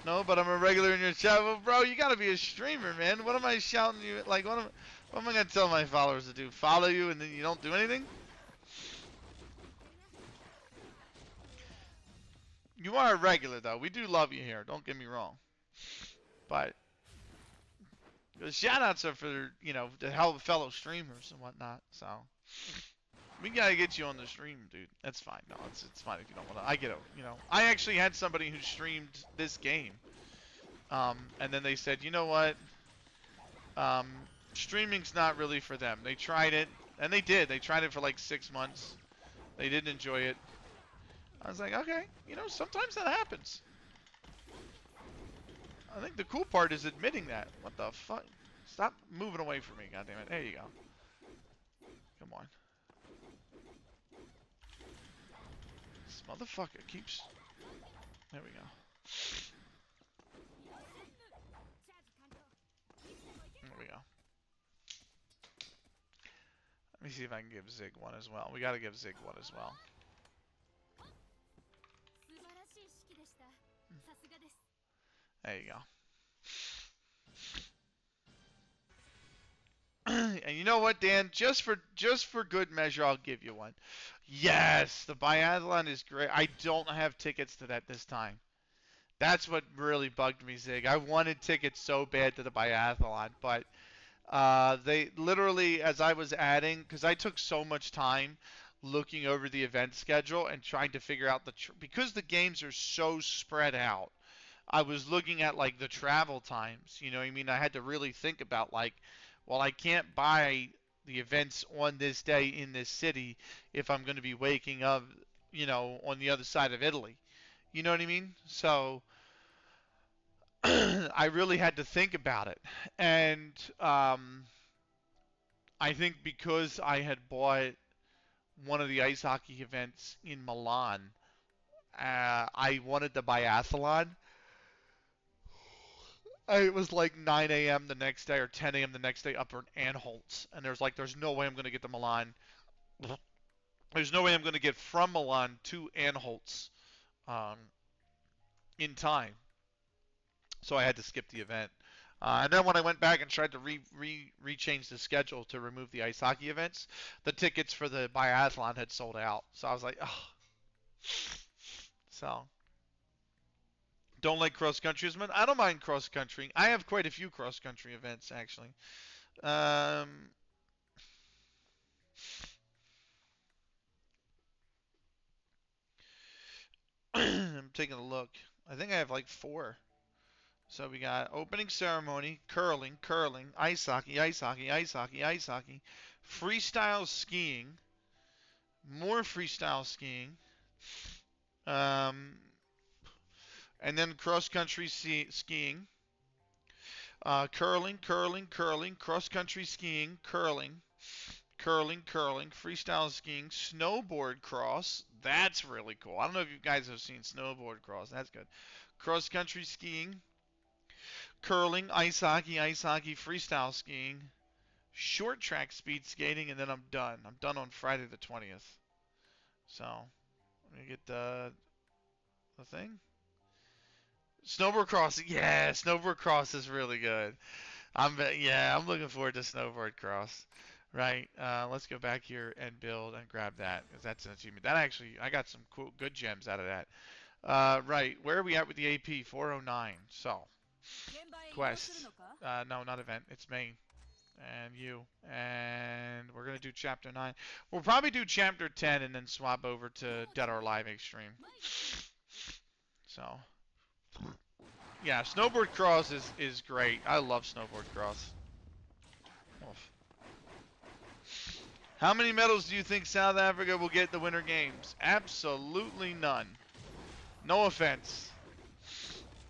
No, but I'm a regular in your chat. Well, bro, you gotta be a streamer, man. What am I shouting you? Like, what am I gonna tell my followers to do? Follow you and then you don't do anything? You are a regular, though. We do love you here. Don't get me wrong. But the shout outs are for, to help fellow streamers and whatnot. So, we gotta get you on the stream, dude. That's fine. No, it's fine if you don't wanna. I get it. I actually had somebody who streamed this game. And then they said, you know what? Um, streaming's not really for them. They tried it, and they did. They tried it for like 6 months. They didn't enjoy it. I was like, okay, sometimes that happens. I think the cool part is admitting that. What the fuck? Stop moving away from me, goddammit. There you go. Come on. This motherfucker keeps... There we go. There we go. Let me see if I can give Zig one as well. We gotta give Zig one as well. There you go. And you know what, Dan? Just for good measure, I'll give you one. Yes, the biathlon is great. I don't have tickets to that this time. That's what really bugged me, Zig. I wanted tickets so bad to the biathlon, but they literally, as I was adding, because I took so much time looking over the event schedule and trying to figure out because the games are so spread out. I was looking at like the travel times. You know what I mean? I had to really think about like, well, I can't buy the events on this day in this city if I'm going to be waking up, on the other side of Italy. You know what I mean? So I really had to think about it. And I think because I had bought one of the ice hockey events in Milan, I wanted the biathlon. It was like 9 a.m. the next day or 10 a.m. the next day up in Anholtz, and there's no way I'm going to get to Milan. There's no way I'm going to get from Milan to Anholtz um, in time, so I had to skip the event. And then when I went back and tried to re-change the schedule to remove the ice hockey events, the tickets for the biathlon had sold out. So I was like, oh. So don't like cross country as much. I don't mind cross country. I have quite a few cross country events actually. Um, I'm taking a look. I think I have like four. So we got opening ceremony, curling, ice hockey, ice hockey, ice hockey, ice hockey, freestyle skiing, more freestyle skiing, um, and then cross country skiing, curling, cross country skiing, curling, freestyle skiing, snowboard cross. That's really cool. I don't know if you guys have seen snowboard cross. That's good. Cross country skiing, curling, ice hockey, freestyle skiing, short track speed skating, and then I'm done. I'm done on Friday the 20th. So, let me get the thing. Snowboard cross. Yeah, snowboard cross is really good. I'm looking forward to snowboard cross. Right. Let's go back here and build and grab that because that's an achievement. That actually, I got some cool, good gems out of that. Right. Where are we at with the AP? 409. So, quest. No, not event. It's main. And you. And we're going to do chapter 9. We'll probably do chapter 10 and then swap over to Dead or Alive Extreme. So, yeah, snowboard cross is great. I love snowboard cross. Oof. How many medals do you think South Africa will get in the Winter Games? Absolutely none. No offense.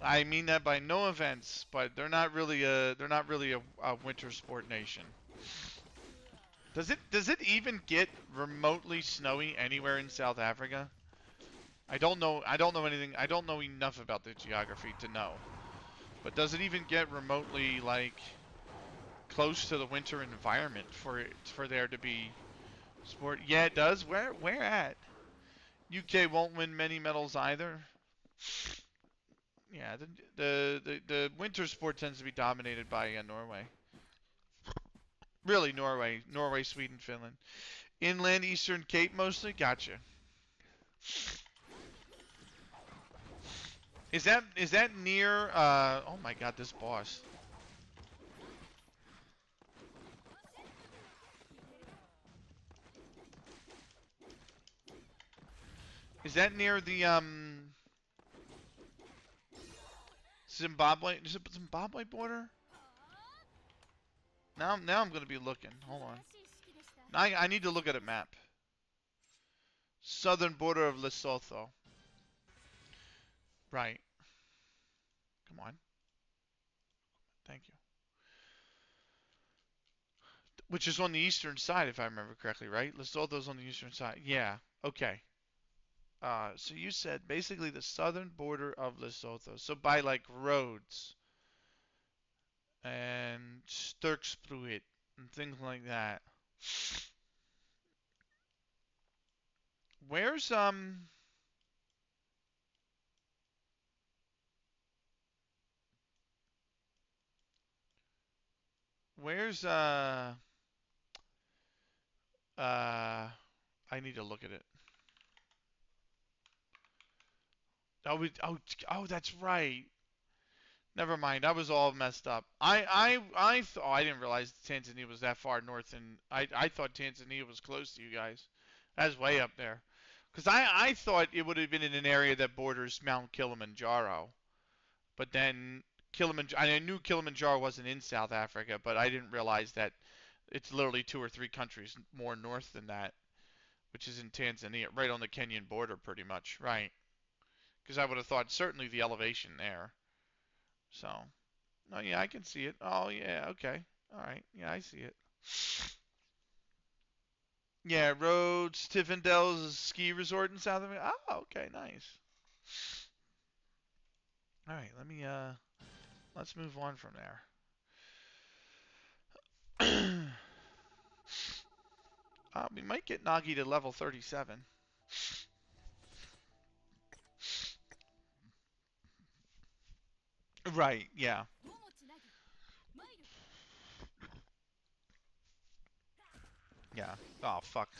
I mean that by no offense, but they're not really a winter sport nation. Does it even get remotely snowy anywhere in South Africa? I don't know anything. I don't know enough about the geography to know. But does it even get remotely like close to the winter environment for there to be sport? Yeah, it does. Where at? UK won't win many medals either. Yeah, the winter sport tends to be dominated by Norway. Really, Norway, Sweden, Finland. Inland Eastern Cape mostly. Gotcha. Is that near? Oh my God, this boss. Is that near the Zimbabwe? Is it Zimbabwe border? Now I'm gonna be looking. Hold on. I need to look at a map. Southern border of Lesotho. Right. Come on. Thank you. Which is on the eastern side, if I remember correctly, right? Lesotho's on the eastern side. Yeah. Okay. So you said basically the southern border of Lesotho. So by like Rhodes and Sturkspruit and things like that. Where's where's uh I need to look at it. Oh, that's right. Never mind. I was all messed up. I didn't realize Tanzania was that far north, and I thought Tanzania was close to you guys. That's way up there. Because I thought it would have been in an area that borders Mount Kilimanjaro. But then I knew Kilimanjaro wasn't in South Africa, but I didn't realize that it's literally two or three countries more north than that, which is in Tanzania, right on the Kenyan border, pretty much. Right. Because I would have thought certainly the elevation there. So, oh yeah, I can see it. Oh yeah, okay. All right. Yeah, I see it. Yeah, Rhodes, Tiffindale's ski resort in South America. Oh, okay, nice. All right, let's move on from there. We might get Nagi to level 37. Right, yeah. Yeah. Oh, fuck.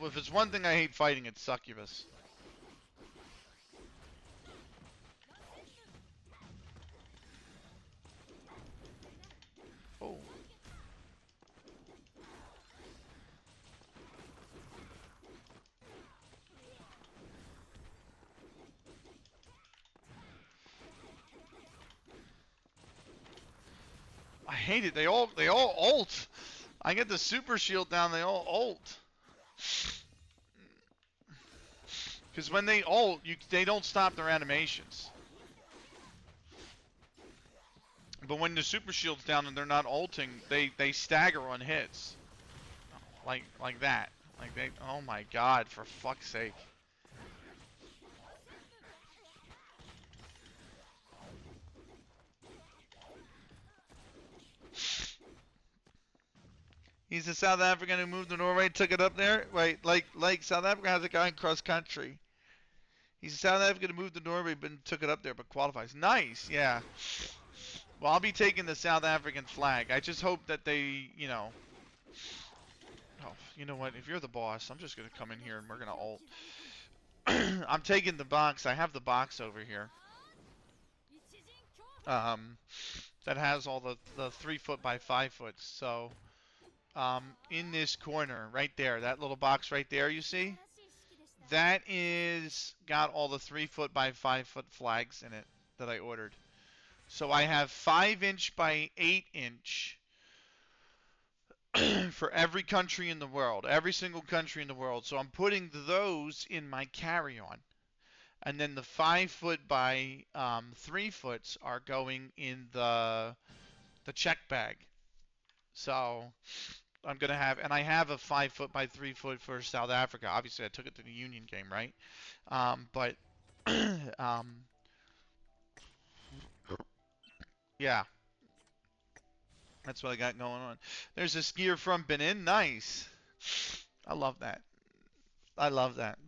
If it's one thing I hate fighting, it's succubus. Oh. I hate it. They all ult. I get the super shield down, they all ult. Because when they ult, they don't stop their animations. But when the super shield's down and they're not ulting, they stagger on hits. Like that. Like they oh my god, for fuck's sake. He's a South African who moved to Norway, took it up there. Right, like South Africa has a guy in cross country. He's a South African who moved to Norway but took it up there but qualifies. Nice, yeah. Well, I'll be taking the South African flag. I just hope that they, you know. Oh, you know what? If you're the boss, I'm just gonna come in here and we're gonna ult. I'm taking the box. I have the box over here. Um, that has all the 3 foot by 5 foot. So, in this corner right there, that little box right there, you see, that is got all the 3 foot by 5 foot flags in it that I ordered. So I have 5 inch by 8 inch for every country in the world, every single country in the world. So I'm putting those in my carry-on. And then the 5 foot by 3 foots are going in the check bag. So I'm gonna have, and I have a 5 foot by 3 foot for South Africa. Obviously, I took it to the Union game, right? But yeah, that's what I got going on. There's a skier from Benin. Nice. I love that. I love that.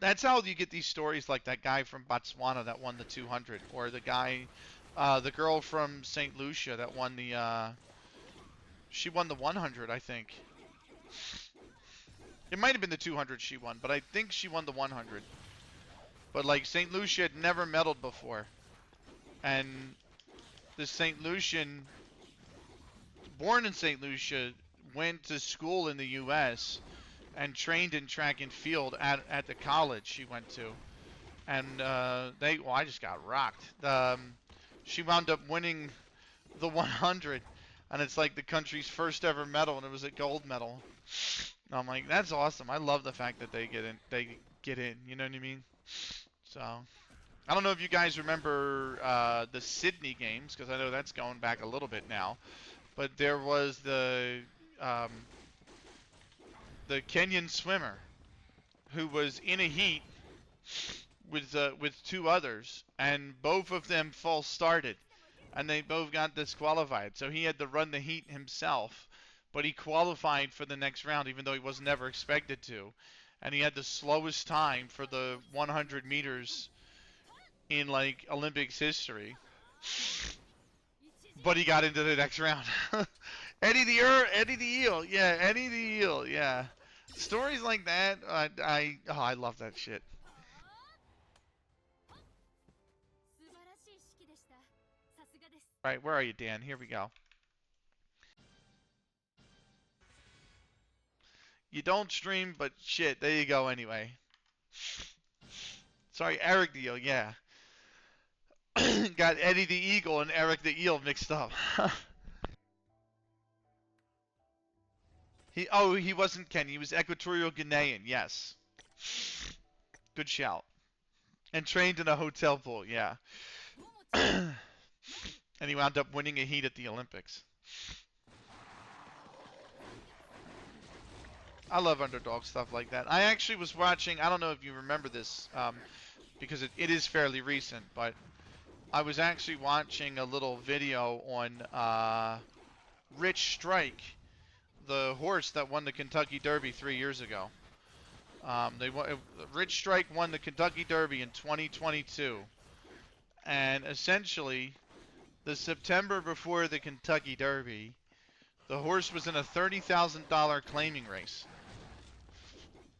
That's how you get these stories like that guy from Botswana that won the 200, or the guy, the girl from St. Lucia that won she won the 100, I think. It might have been the 200 she won, but I think she won the 100. But like St. Lucia had never medaled before, and this St. Lucian, born in St. Lucia, went to school in the U.S. and trained in track and field at the college she went to. And well, I just got rocked. She wound up winning the 100, and it's like the country's first ever medal, and it was a gold medal. And I'm like, that's awesome. I love the fact that they get in. They get in. You know what I mean? So, I don't know if you guys remember the Sydney games, because I know that's going back a little bit now. But there was um, the Kenyan swimmer who was in a heat with two others, and both of them false started, and they both got disqualified. So he had to run the heat himself, but he qualified for the next round, even though he was never expected to. And he had the slowest time for the 100 meters in like Olympics history. But he got into the next round. Eddie the Eel, yeah, Eddie the Eel, yeah. Stories like that, I love that shit. All right, where are you, Dan? Here we go. You don't stream, but shit, there you go anyway. Sorry, Eric the Eel, yeah. Got Eddie the Eagle and Eric the Eel mixed up. He wasn't Kenyan. He was Equatorial Guinean. Yes. Good shout. And trained in a hotel pool. Yeah. And he wound up winning a heat at the Olympics. I love underdog stuff like that. I actually was watching. I don't know if you remember this, because it is fairly recent, but I was actually watching a little video on Rich Strike, the horse that won the Kentucky Derby 3 years ago. Rich Strike won the Kentucky Derby in 2022, and essentially, the September before the Kentucky Derby, the horse was in a $30,000 claiming race.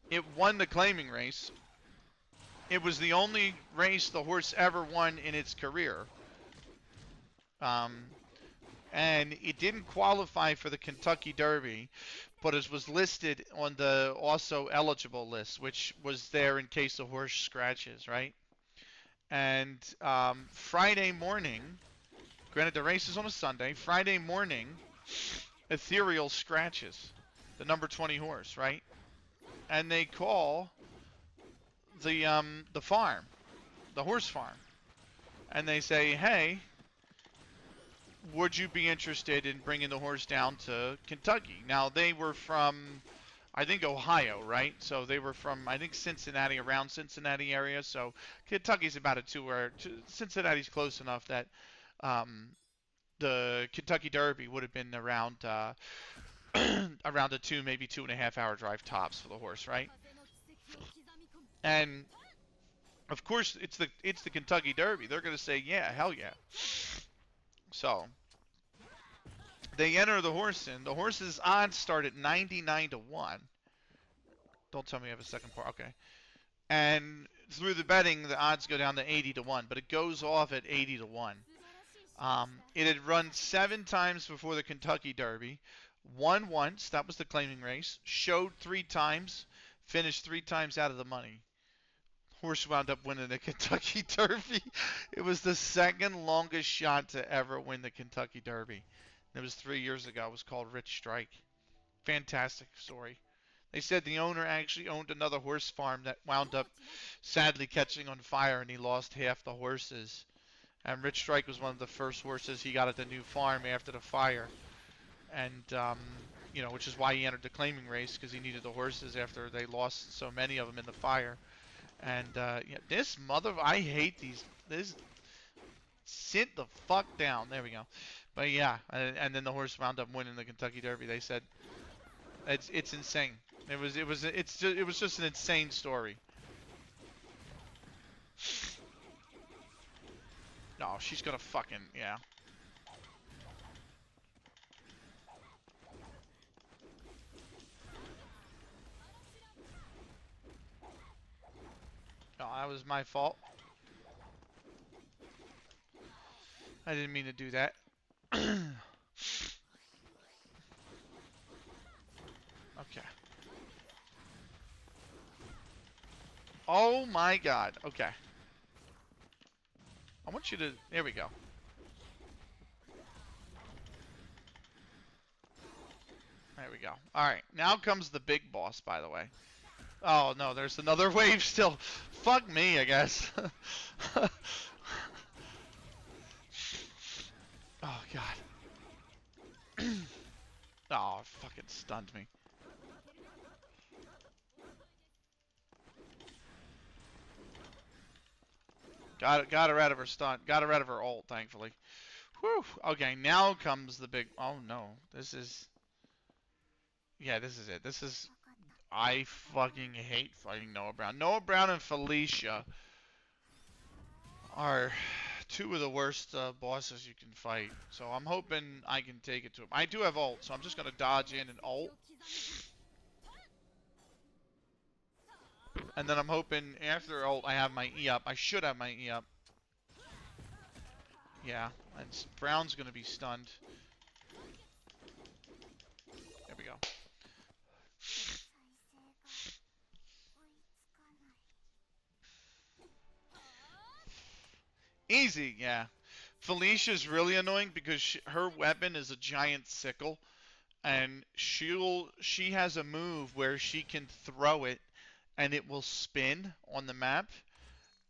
It won the claiming race. It was the only race the horse ever won in its career. And it didn't qualify for the Kentucky Derby, but it was listed on the also eligible list, which was there in case the horse scratches, right? And Friday morning, granted the race is on a Sunday, Friday morning, Ethereal scratches the number 20 horse, right? And they call the farm, the horse farm, and they say, hey, would you be interested in bringing the horse down to Kentucky? Now, they were from, I think, Ohio, right? So they were from, I think, Cincinnati, around Cincinnati area. So Kentucky's about a 2-hour. Cincinnati's close enough that the Kentucky Derby would have been around around a 2, maybe 2.5 hour drive tops for the horse, right? And Of course, it's the Kentucky Derby. They're gonna say, yeah, hell yeah. So they enter the horse in. The horse's odds start at 99 to 1. Don't tell me I have a second part. Okay. And through the betting, the odds go down to 80 to 1, but it goes off at 80 to 1. It had run 7 times before the Kentucky Derby, won once, that was the claiming race, showed 3 times, finished 3 times out of the money. Horse wound up winning the Kentucky Derby. It was the second longest shot to ever win the Kentucky Derby. It was 3 years ago. It was called Rich Strike. Fantastic story. They said the owner actually owned another horse farm that wound up sadly catching on fire, and he lost half the horses. And Rich Strike was one of the first horses he got at the new farm after the fire. And, which is why he entered the claiming race, because he needed the horses after they lost so many of them in the fire. And, this I hate these. Sit the fuck down. There we go. But yeah, and then the horse wound up winning the Kentucky Derby. They said it's insane. It was just an insane story. No, she's gonna fucking, yeah. No, that was my fault. I didn't mean to do that. Okay. Oh my god. Okay. I want you to... There we go. There we go. Alright. Now comes the big boss, by the way. Oh, no. There's another wave still. Fuck me, I guess. Oh, God. Oh, fucking stunned me. Got her out of her stun. Got her out of her ult, thankfully. Whew. Okay, now comes the big... Oh, no. This is... Yeah, this is it. This is... I fucking hate fighting Noah Brown. Noah Brown and Felicia are two of the worst bosses you can fight. So I'm hoping I can take it to him. I do have ult, so I'm just going to dodge in and ult. And then I'm hoping after ult I have my E up. I should have my E up. Yeah, and Brown's going to be stunned. There we go. Easy, yeah. Felicia's really annoying because her weapon is a giant sickle, and she has a move where she can throw it and it will spin on the map,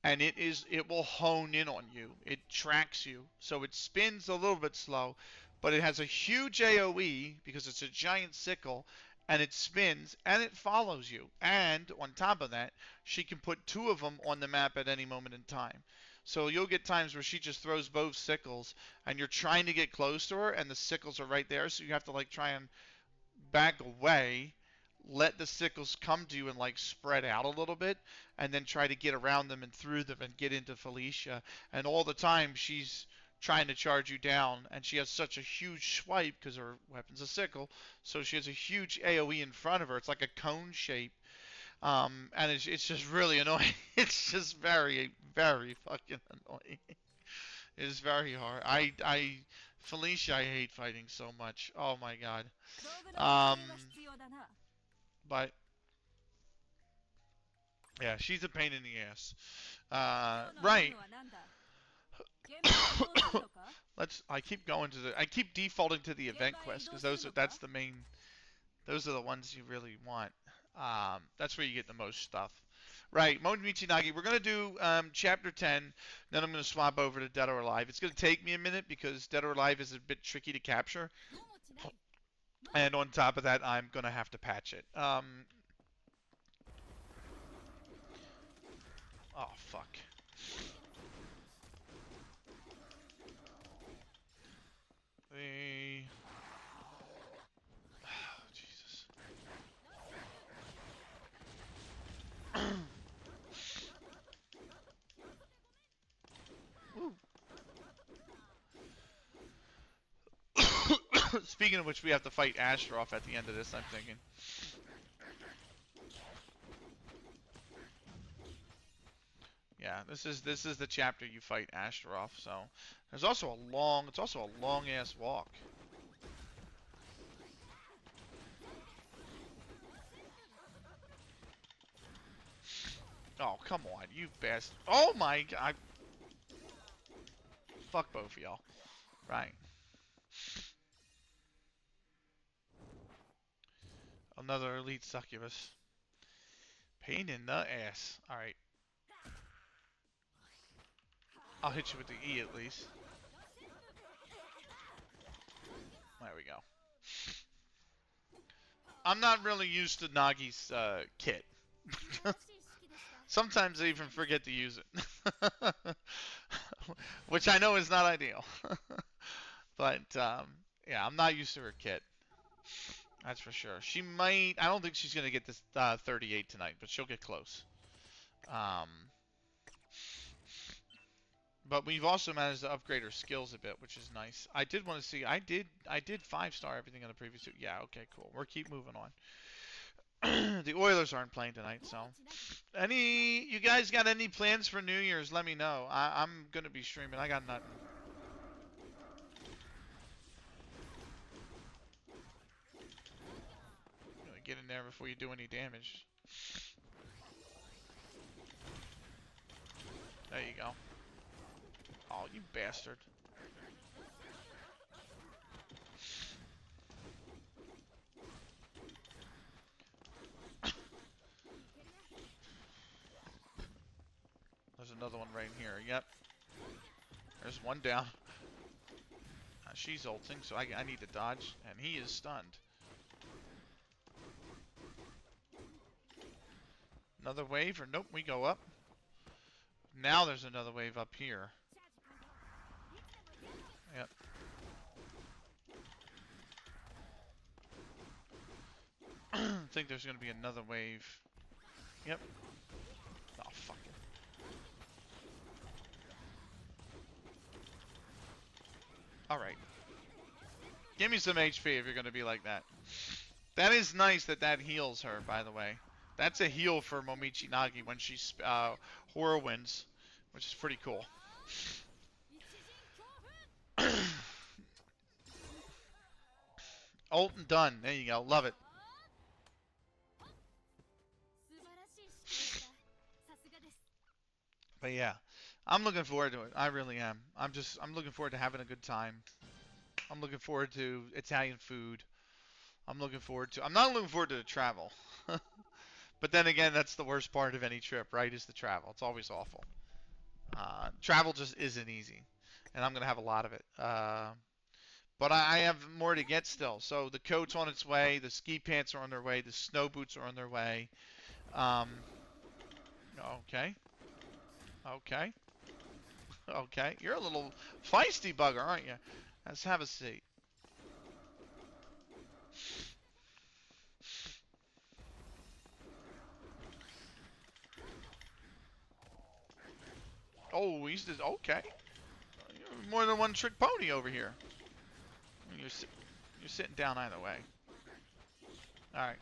and it will hone in on you. It tracks you. So it spins a little bit slow, but it has a huge AoE because it's a giant sickle, and it spins and it follows you. And on top of that, she can put 2 of them on the map at any moment in time. So you'll get times where she just throws both sickles and you're trying to get close to her and the sickles are right there, so you have to like try and back away, let the sickles come to you and like spread out a little bit, and then try to get around them and through them and get into Felicia. And all the time she's trying to charge you down, and she has such a huge swipe because her weapon's a sickle, so she has a huge AoE in front of her. It's like a cone shape, and it's just really annoying. It's just very, very fucking annoying. It's very hard. Felicia, I hate fighting so much. Oh my god. Um, but yeah, she's a pain in the ass. Right. I keep going to I keep defaulting to the event quest because that's the main. Those are the ones you really want. That's where you get the most stuff. Right, Mon Michinagi. We're gonna do chapter 10. Then I'm gonna swap over to Dead or Alive. It's gonna take me a minute because Dead or Alive is a bit tricky to capture. And on top of that, I'm gonna have to patch it. Oh fuck. The oh, Jesus. Speaking of which, we have to fight Astaroth at the end of this, I'm thinking. Yeah, this is the chapter you fight Astaroth. So there's also a long ass walk. Oh, come on, you bastard. Oh my god. Fuck both of y'all. Right. Another elite succubus. Pain in the ass. Alright. I'll hit you with the E at least. There we go. I'm not really used to Nagi's kit. Sometimes I even forget to use it. Which I know is not ideal. But, yeah, I'm not used to her kit. That's for sure. She might... I don't think she's going to get this 38 tonight, but she'll get close. But we've also managed to upgrade her skills a bit, which is nice. I did want to see... I did 5-star everything on the previous two. Yeah, okay, cool. We'll keep moving on. The Oilers aren't playing tonight, so... You guys got any plans for New Year's? Let me know. I'm going to be streaming. I got nothing. Get in there before you do any damage. There you go. Oh, you bastard. There's another one right here. Yep. There's one down. She's ulting, so I need to dodge. And he is stunned. Another wave, or nope, we go up. Now there's another wave up here. Yep. I think there's going to be another wave. Yep. Oh, fuck it. Alright. Give me some HP if you're going to be like that. That is nice that heals her, by the way. That's a heal for Momichi Nagi when she Whirlwinds, which is pretty cool. Ult and done. There you go. Love it. But yeah, I'm looking forward to it. I really am. I'm looking forward to having a good time. I'm looking forward to Italian food. I'm not looking forward to the travel. But then again, that's the worst part of any trip, right? Is the travel. It's always awful. Travel just isn't easy. And I'm going to have a lot of it. But I have more to get still. So the coat's on its way. The ski pants are on their way. The snow boots are on their way. Okay. Okay. Okay. You're a little feisty bugger, aren't you? Let's have a seat. Oh, he's just... Okay. You're more than one trick pony over here. You're sitting down either way. Alright.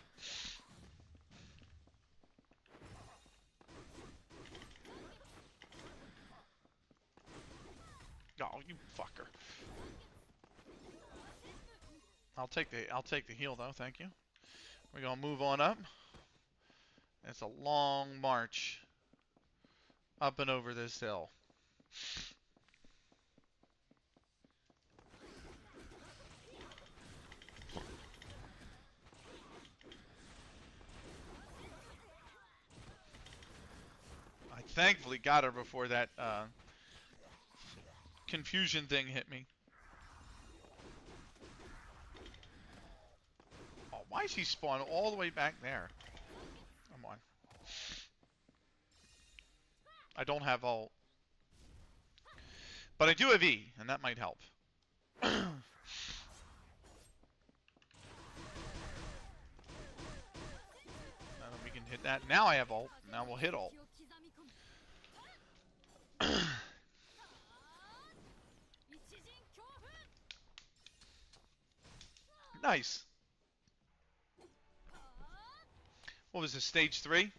Oh, you fucker. I'll take the heal though, thank you. We're gonna move on up. It's a long march up and over this hill. I thankfully got her before that confusion thing hit me. Oh, why is he spawning all the way back there? Come on. I don't have ult. But I do have E, and that might help. We can hit that. Now I have ult. Now we'll hit ult. Nice. What was this, stage 3?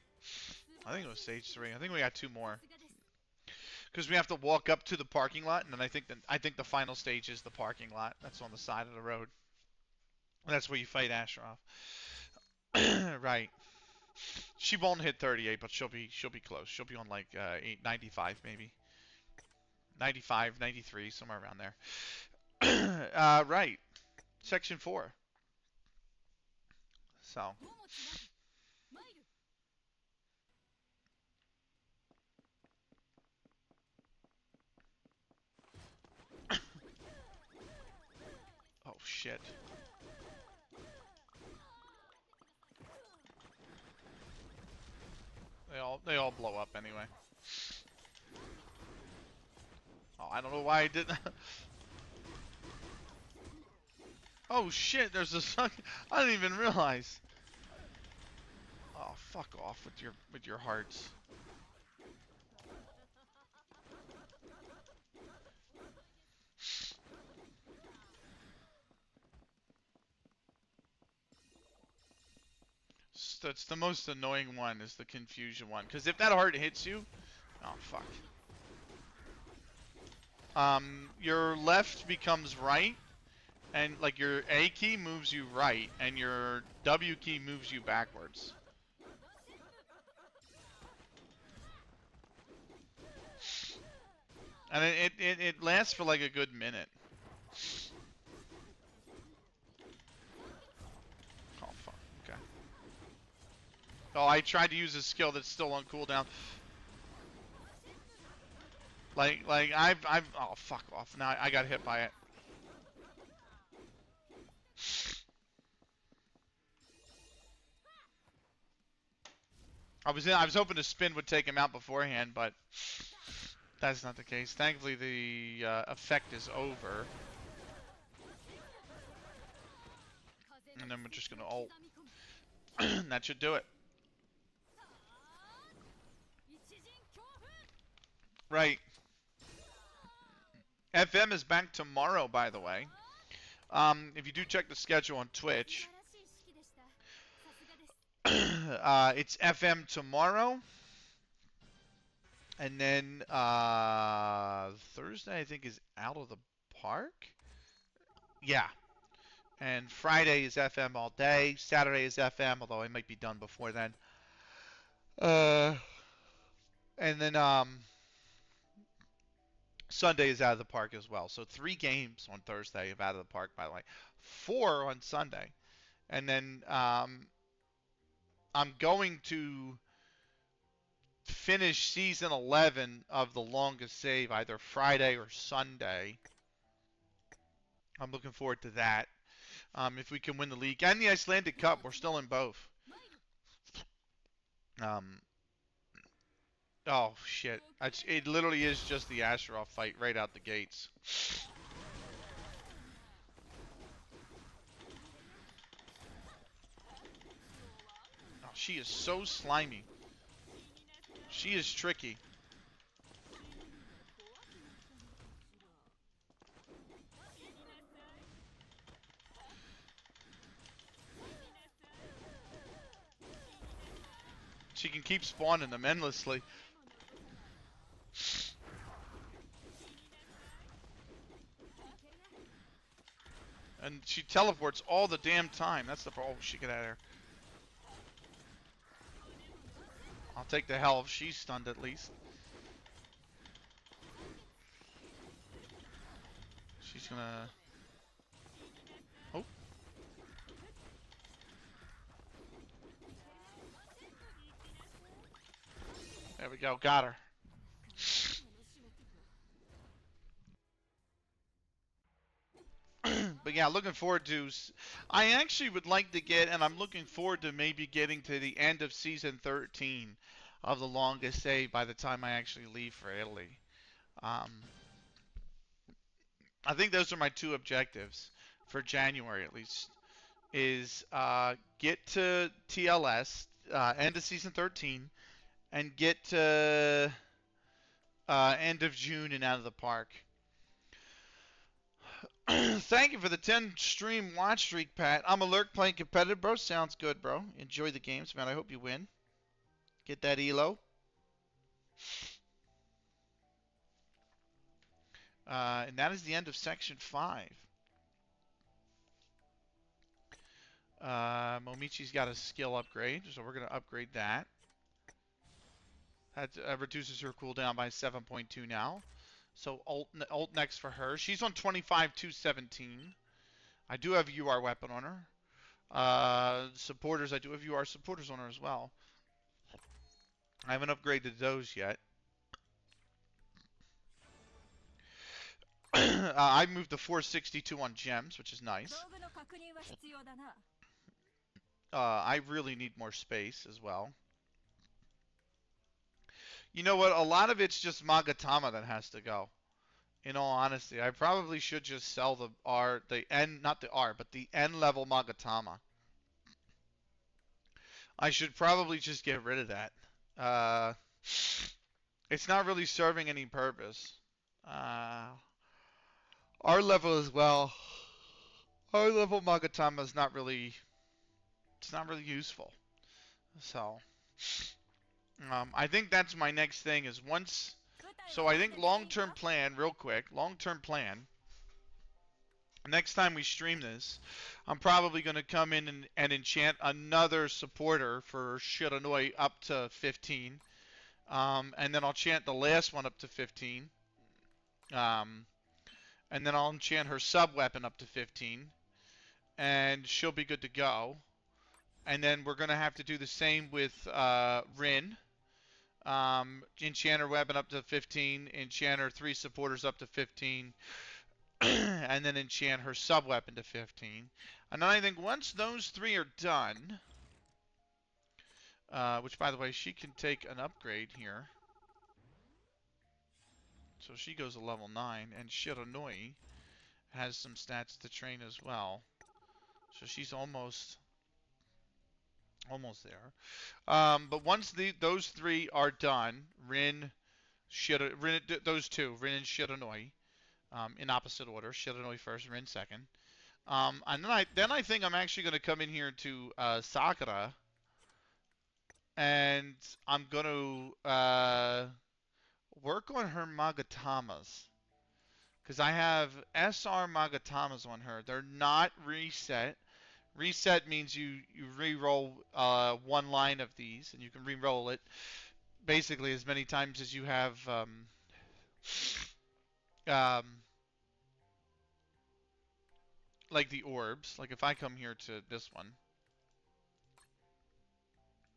I think it was stage 3. I think we got 2 more. Because we have to walk up to the parking lot, and then I think the final stage is the parking lot. That's on the side of the road. That's where you fight Asheroth. Right. She won't hit 38, but she'll be close. She'll be on like 95 maybe. 95, 93, somewhere around there. Right. Section 4. So. Oh shit. They all blow up anyway. Oh, I don't know why I did that. Oh shit, there's a suck. I didn't even realize. Oh, fuck off with your hearts. That's the most annoying one, is the confusion one. Because if that heart hits you, oh fuck. Your left becomes right, and like your A key moves you right, and your W key moves you backwards. And it lasts for like a good minute. Oh fuck. Okay. Oh, I tried to use a skill that's still on cooldown. Like I've oh fuck off. Now I got hit by it. I was hoping to spin would take him out beforehand, but that's not the case. Thankfully the effect is over. And then we're just gonna ult. That should do it. Right. FM is back tomorrow, by the way. If you do check the schedule on Twitch, it's FM tomorrow, and then Thursday I think is Out of the Park. Yeah, and Friday is FM all day. Saturday is FM, although I might be done before then. And then Sunday is Out of the Park as well. So 3 games on Thursday of Out of the Park, by the way. 4 on Sunday. And then I'm going to finish season 11 of The Longest Save either Friday or Sunday. I'm looking forward to that. If we can win the league and the Icelandic Cup, we're still in both. Oh shit! It literally is just the Asheroth fight right out the gates. Oh, she is so slimy. She is tricky. She can keep spawning them endlessly. And she teleports all the damn time. That's the problem. Oh, she get out of there. I'll take the hell if she's stunned at least. She's gonna... Oh. There we go. Got her. But yeah, looking forward to... I actually would like to get, and I'm looking forward to maybe getting to the end of Season 13 of The Longest Save by the time I actually leave for Italy. I think those are my 2 objectives for January at least. Is get to TLS, end of Season 13, and get to end of June and Out of the Park. Thank you for the 10 stream watch streak, Pat. I'm alert playing competitive, bro. Sounds good, bro. Enjoy the games, man. I hope you win. Get that elo. And that is the end of section 5. Momichi's got a skill upgrade, so we're going to upgrade that. That reduces her cooldown by 7.2 now. So ult next for her. She's on 25-217. I do have UR weapon on her. Supporters, I do have UR supporters on her as well. I haven't upgraded those yet. I moved to 462 on gems, which is nice. I really need more space as well. You know what? A lot of it's just Magatama that has to go. In all honesty, I probably should just sell the N, not the R, but the N level Magatama. I should probably just get rid of that. It's not really serving any purpose. R level as well. R level Magatama is not really, it's not really useful. So, I think that's my next thing is once, so I think long-term plan, real quick, long-term plan, next time we stream this, I'm probably going to come in and enchant another supporter for Shiranui up to 15. And then I'll chant the last one up to 15. And then I'll enchant her sub-weapon up to 15. And she'll be good to go. And then we're going to have to do the same with Rin. Enchanter weapon up to 15. Enchanter 3 supporters up to 15. And then enchant her sub-weapon to 15. And then I think once those 3 are done, which by the way, she can take an upgrade here. So she goes to level 9, and Shiranui has some stats to train as well. So she's almost there. But once those 3 are done, Rin, those 2, Rin and Shiranui, in opposite order. Shiranui first, Rin second. And then I think I'm actually going to come in here to Sakura, and I'm going to work on her Magatamas. Because I have SR Magatamas on her. They're not reset. Reset means you re-roll one line of these, and you can re-roll it basically as many times as you have like the orbs. Like if I come here to this one,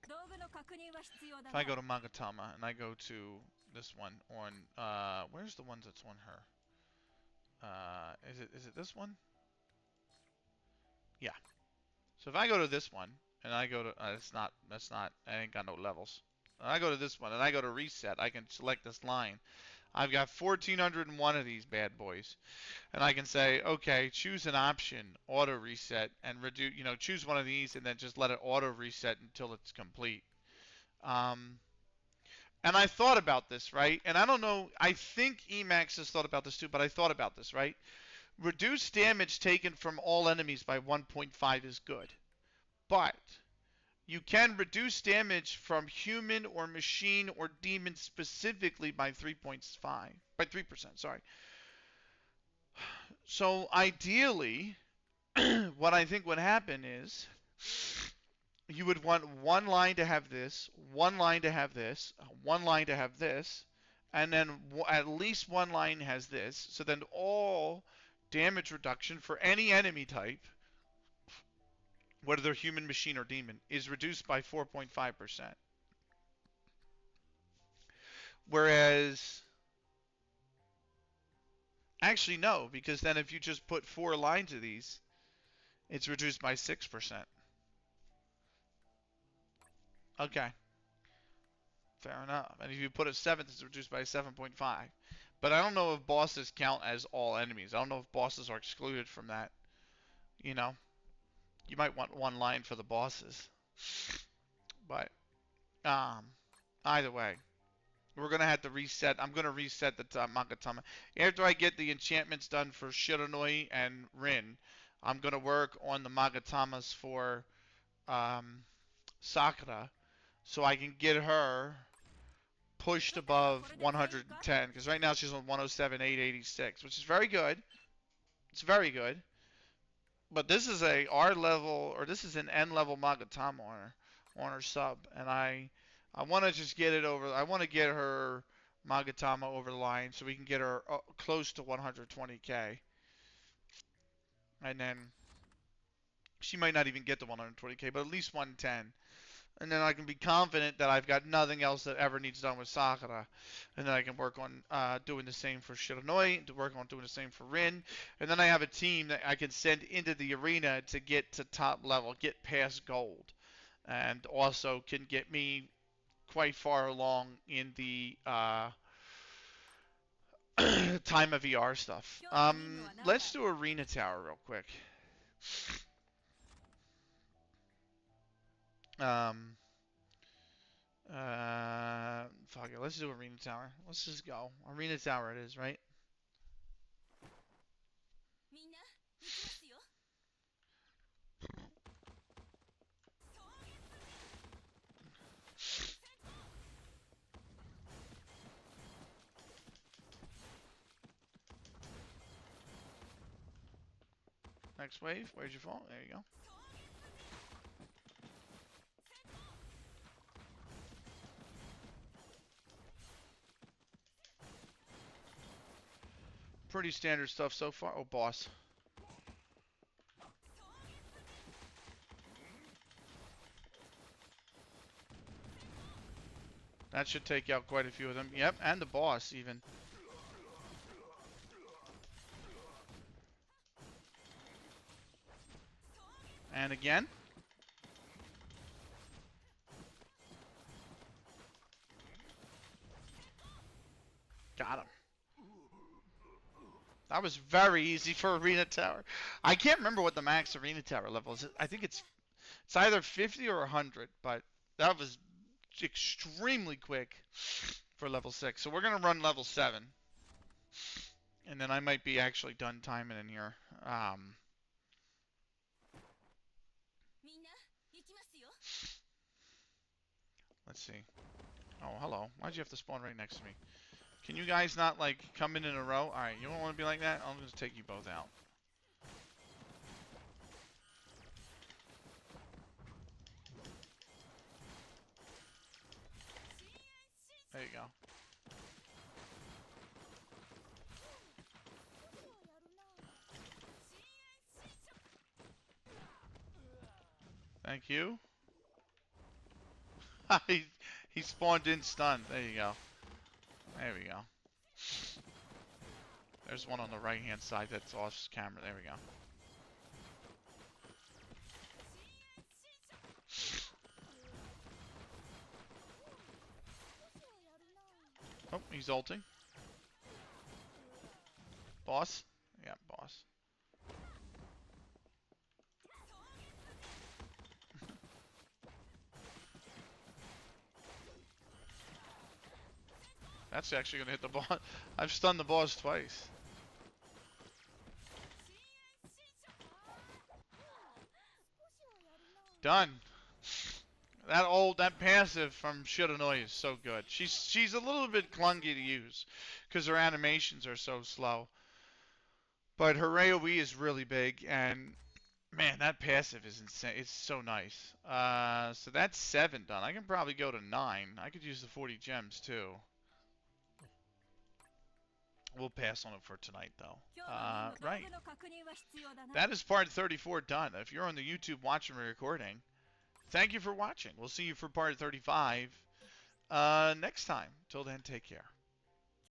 if I go to Magatama and I go to this one on where's the ones that's on her? Is it this one? Yeah. So if I go to this one and I go to that's not I ain't got no levels. And I go to this one and I go to reset. I can select this line. I've got 1401 of these bad boys. And I can say, okay, choose an option, auto reset, and reduce, choose one of these and then just let it auto reset until it's complete. And I thought about this, right? And I don't know, I think Emax has thought about this too, but I thought about this, right? Reduce damage taken from all enemies by 1.5 is good. But you can reduce damage from human or machine or demon specifically by 3.5, by 3%, sorry. So ideally, what I think would happen is you would want one line to have this, one line to have this, one line to have this, and then at least one line has this. So then all damage reduction for any enemy type, whether they're human, machine, or demon, is reduced by 4.5%. Whereas, actually no, because then if you just put 4 lines of these, it's reduced by 6%. Okay. Fair enough. And if you put a 7th, it's reduced by 7.5. But I don't know if bosses count as all enemies. I don't know if bosses are excluded from that. You know? You might want one line for the bosses. But, either way. we're gonna have to reset. I'm gonna reset the Magatama after I get the enchantments done for Shiranui and Rin. I'm gonna work on the Magatamas for um, Sakura, so I can get her pushed above 110. Because right now she's on 107,886, which is very good. It's very good. But this is a R level, or this is an N level Magatama on her sub, and I want to just get it over. I want to get her Magatama over the line so we can get her close to 120k, and then she might not even get to 120k, but at least 110. And then I can be confident that I've got nothing else that ever needs done with Sakura. And then I can work on doing the same for Shiranui, to work on doing the same for Rin. And then I have a team that I can send into the arena to get to top level, get past gold. And also can get me quite far along in the time of VR stuff. Let's do Arena Tower real quick. Fuck it. Let's do Arena Tower. Let's just go. Arena Tower it is, right? Next wave. Where'd you fall? There you go. Pretty standard stuff so far. Oh, boss. That should take out quite a few of them. Yep, and the boss even. And again. Got him. That was very easy for Arena Tower. I can't remember what the max Arena Tower level is. I think it's either 50 or 100, but that was extremely quick for level 6. So we're going to run level 7. And then I might be actually done timing in here. Let's see. Oh, hello. Why'd you have to spawn right next to me? Can you guys not, like, come in a row? Alright, you don't want to be like that? I'm going to take you both out. There you go. Thank you. he spawned in stunned. There you go. There we go. There's one on the right hand side that's off camera. There we go. Oh, he's ulting. Boss? Yeah, boss. That's actually gonna hit the boss. I've stunned the boss twice. Done. That passive from Shiranui is so good. She's a little bit clunky to use because her animations are so slow. But her AoE is really big, and man, that passive is insane. It's so nice. So that's 7 done. I can probably go to 9. I could use the 40 gems too. We'll pass on it for tonight, though. Right. That is part 34 done. If you're on the YouTube watching or recording, thank you for watching. We'll see you for part 35 next time. Till then, take care.